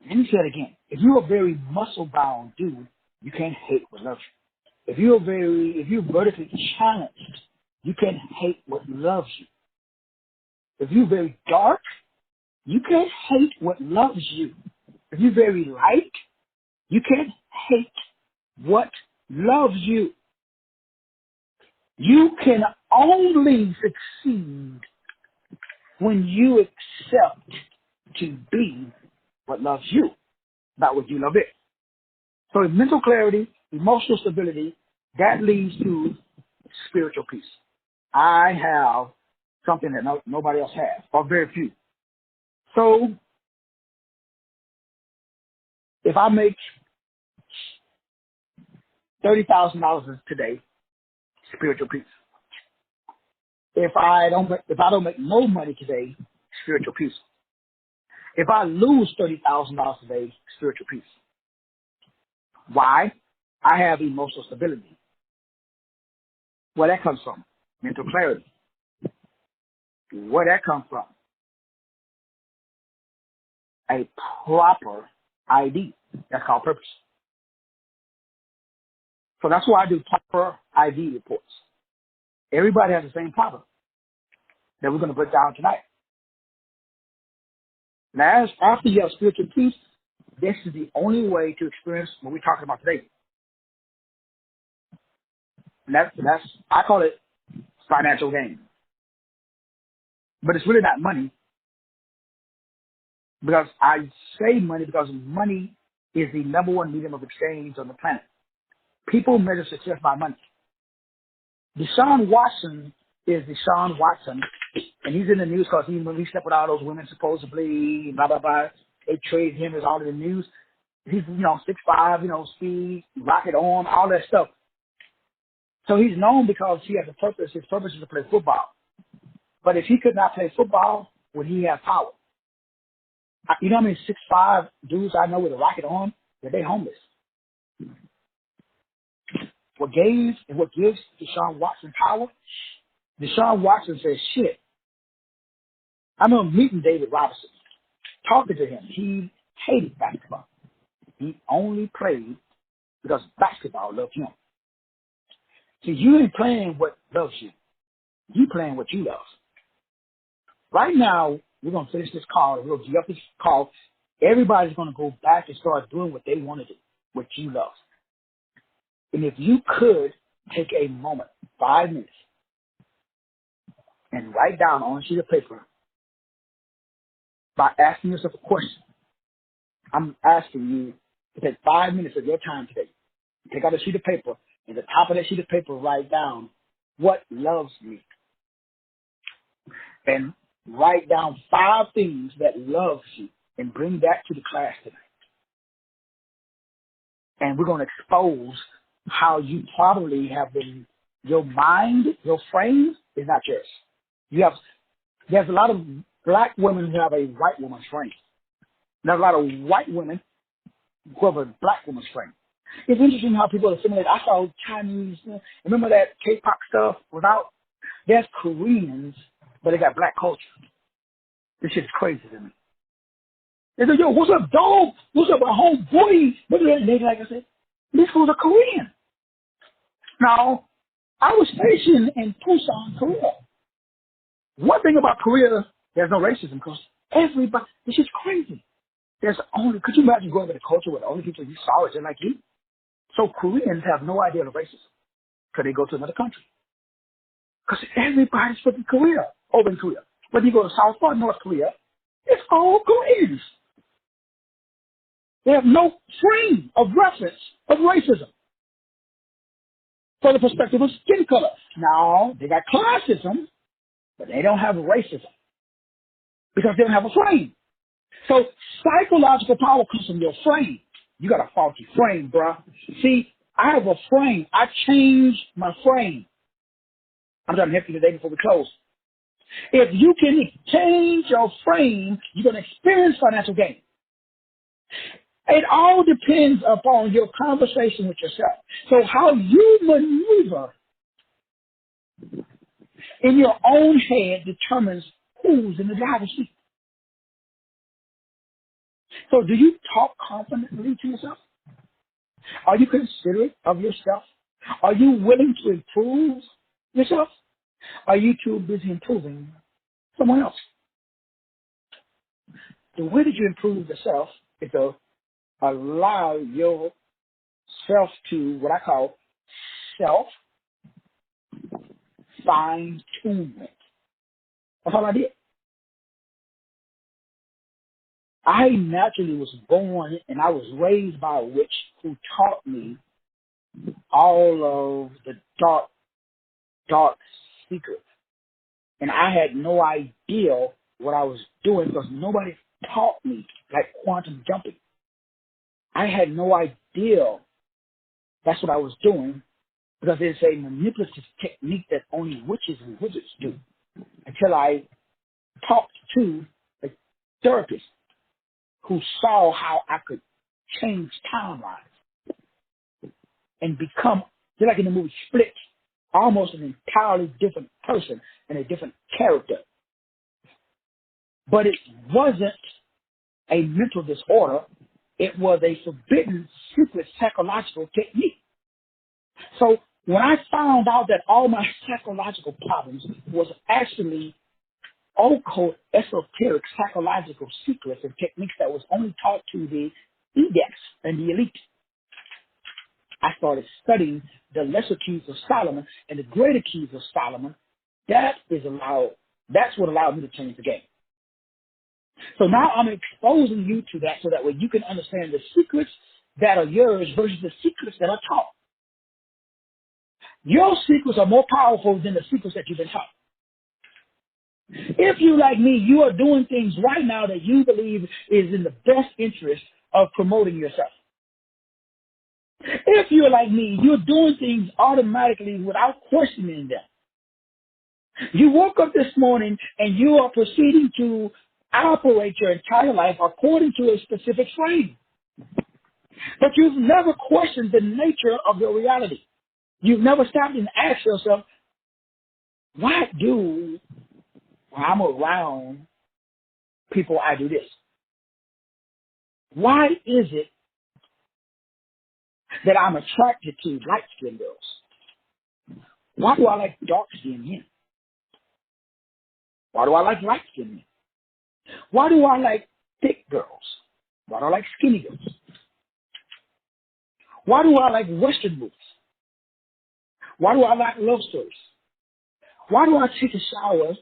you. Let me say it again. If you're a very muscle-bound dude, you can't hate what loves you. If you're vertically challenged, you can't hate what loves you. If you're very dark, you can't hate what loves you. If you're very light, you can't hate what loves you. You can only succeed when you accept to be what loves you, not what you love it. So mental clarity, emotional stability, that leads to spiritual peace. I have something that nobody else has, or very few. So if I make $30,000 today, spiritual peace. If I don't make no money today, spiritual peace. If I lose $30,000 today, spiritual peace. Why? I have emotional stability. Where that comes from? Mental clarity. Where that comes from? A proper ID. That's called purpose. So that's why I do proper ID reports. Everybody has the same problem that we're going to break down tonight. Now, after you have spiritual peace, this is the only way to experience what we're talking about today. And that's I call it financial gain. But it's really not money. Because I say money because money is the number one medium of exchange on the planet. People measure success by money. Deshaun Watson is Deshaun Watson, and he's in the news because when he slept with all those women supposedly, blah, blah, blah, they traded him as all in the news. He's, 6'5", speed, rocket arm, all that stuff. So he's known because he has a purpose. His purpose is to play football. But if he could not play football, would he have power? You know how many 6'5" dudes I know with a rocket arm? That they homeless. What gives Deshaun Watson power? Deshaun Watson says, shit. I remember meeting David Robinson, talking to him. He hated basketball. He only played because basketball loved him. See, you ain't playing what loves you. You playing what you love. Right now, we're going to finish this call. We're going to get up this call. Everybody's going to go back and start doing what they want to do, what you love. And if you could take a moment, 5 minutes, and write down on a sheet of paper by asking yourself a question. I'm asking you to take 5 minutes of your time today. Take out a sheet of paper, and at the top of that sheet of paper, write down what loves me. And write down 5 things that loves you and bring that to the class tonight. And we're going to expose how you probably have been, your mind, your frame is not yours. There's a lot of black women who have a white woman's frame. There's a lot of white women who have a black woman's frame. It's interesting how people assimilate. I saw Chinese, remember that K-pop stuff without, there's Koreans, but they got black culture. This shit's crazy to me. They say, yo, what's up, dog? What's up, my homeboy? And they, like I said, these fools are Korean. Now, I was stationed in Busan, Korea. One thing about Korea, there's no racism because everybody, this is crazy. Could you imagine growing up in a culture where the only people you saw is just like you? So Koreans have no idea of racism because they go to another country. Because everybody's from Korea, over in Korea. Whether you go to South or North Korea, it's all Koreans. They have no frame of reference of racism from the perspective of skin color. Now, they got classism, but they don't have racism because they don't have a frame. So psychological power comes from your frame. You got a faulty frame, bruh. See, I have a frame. I changed my frame. I'm trying to help you today before we close. If you can change your frame, you're going to experience financial gain. It all depends upon your conversation with yourself. So how you maneuver in your own head determines who's in the driver's seat. So do you talk confidently to yourself? Are you considerate of yourself? Are you willing to improve yourself? Are you too busy improving someone else? The way that you improve yourself is to allow yourself to, what I call, self-fine-tunement. That's all I did. I naturally was born and I was raised by a witch who taught me all of the dark secrets. And I had no idea what I was doing because nobody taught me like quantum jumping. I had no idea that's what I was doing because it's a manipulative technique that only witches and wizards do until I talked to a therapist who saw how I could change timelines and become, just like in the movie Split, almost an entirely different person and a different character. But it wasn't a mental disorder. It was a forbidden, secret psychological technique. So when I found out that all my psychological problems was actually occult, esoteric, psychological secrets and techniques that was only taught to the edicts and the elite, I started studying the lesser keys of Solomon and the greater keys of Solomon. That's what allowed me to change the game. So now I'm exposing you to that so that way you can understand the secrets that are yours versus the secrets that are taught. Your secrets are more powerful than the secrets that you've been taught. If you, like me, you are doing things right now that you believe is in the best interest of promoting yourself. If you're like me, you're doing things automatically without questioning them. You woke up this morning and you are proceeding to operate your entire life according to a specific frame. But you've never questioned the nature of your reality. You've never stopped and asked yourself, why do, when I'm around people, I do this? Why is it that I'm attracted to light-skinned girls? Why do I like dark-skinned men? Why do I like light-skinned men? Why do I like thick girls? Why do I like skinny girls? Why do I like Western movies? Why do I like love stories? Why do I take a shower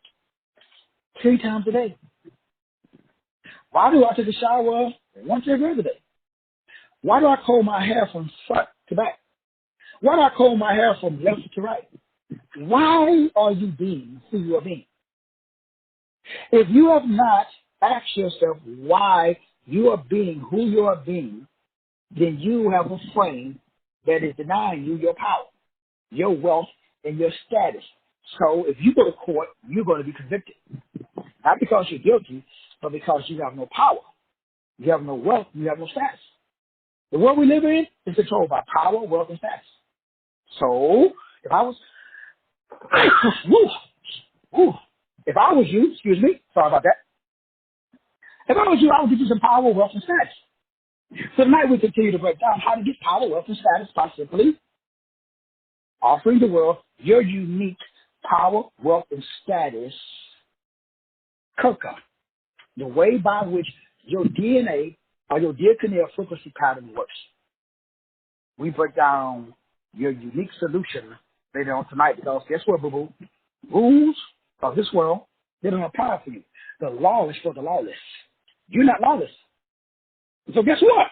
3 times a day? Why do I take a shower once every other day? Why do I comb my hair from front to back? Why do I comb my hair from left to right? Why are you being who you are being? If you have not asked yourself why you are being who you are being, then you have a frame that is denying you your power, your wealth, and your status. So if you go to court, you're going to be convicted. Not because you're guilty, but because you have no power. You have no wealth, you have no status. The world we live in is controlled by power, wealth, and status. So if I was if I was you, excuse me, sorry about that. If I was you, I would give you some power, wealth, and status. So tonight we continue to break down how to get power, wealth, and status by simply offering the world your unique power, wealth, and status, Kirka, the way by which your DNA or your Dear Canel frequency pattern works. We break down your unique solution later on tonight because guess what, boo-boo? Rules of this world, they don't apply for you. The law is for the lawless. You're not lawless. So guess what?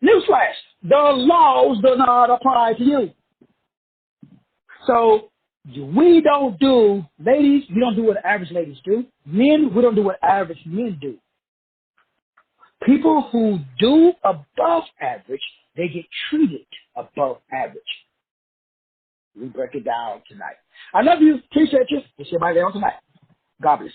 Newsflash, the laws do not apply to you. So we don't do, ladies, we don't do what average ladies do. Men, we don't do what average men do. People who do above average, they get treated above average. We break it down tonight. I love you. Appreciate you. We'll see everybody there on tonight. God bless.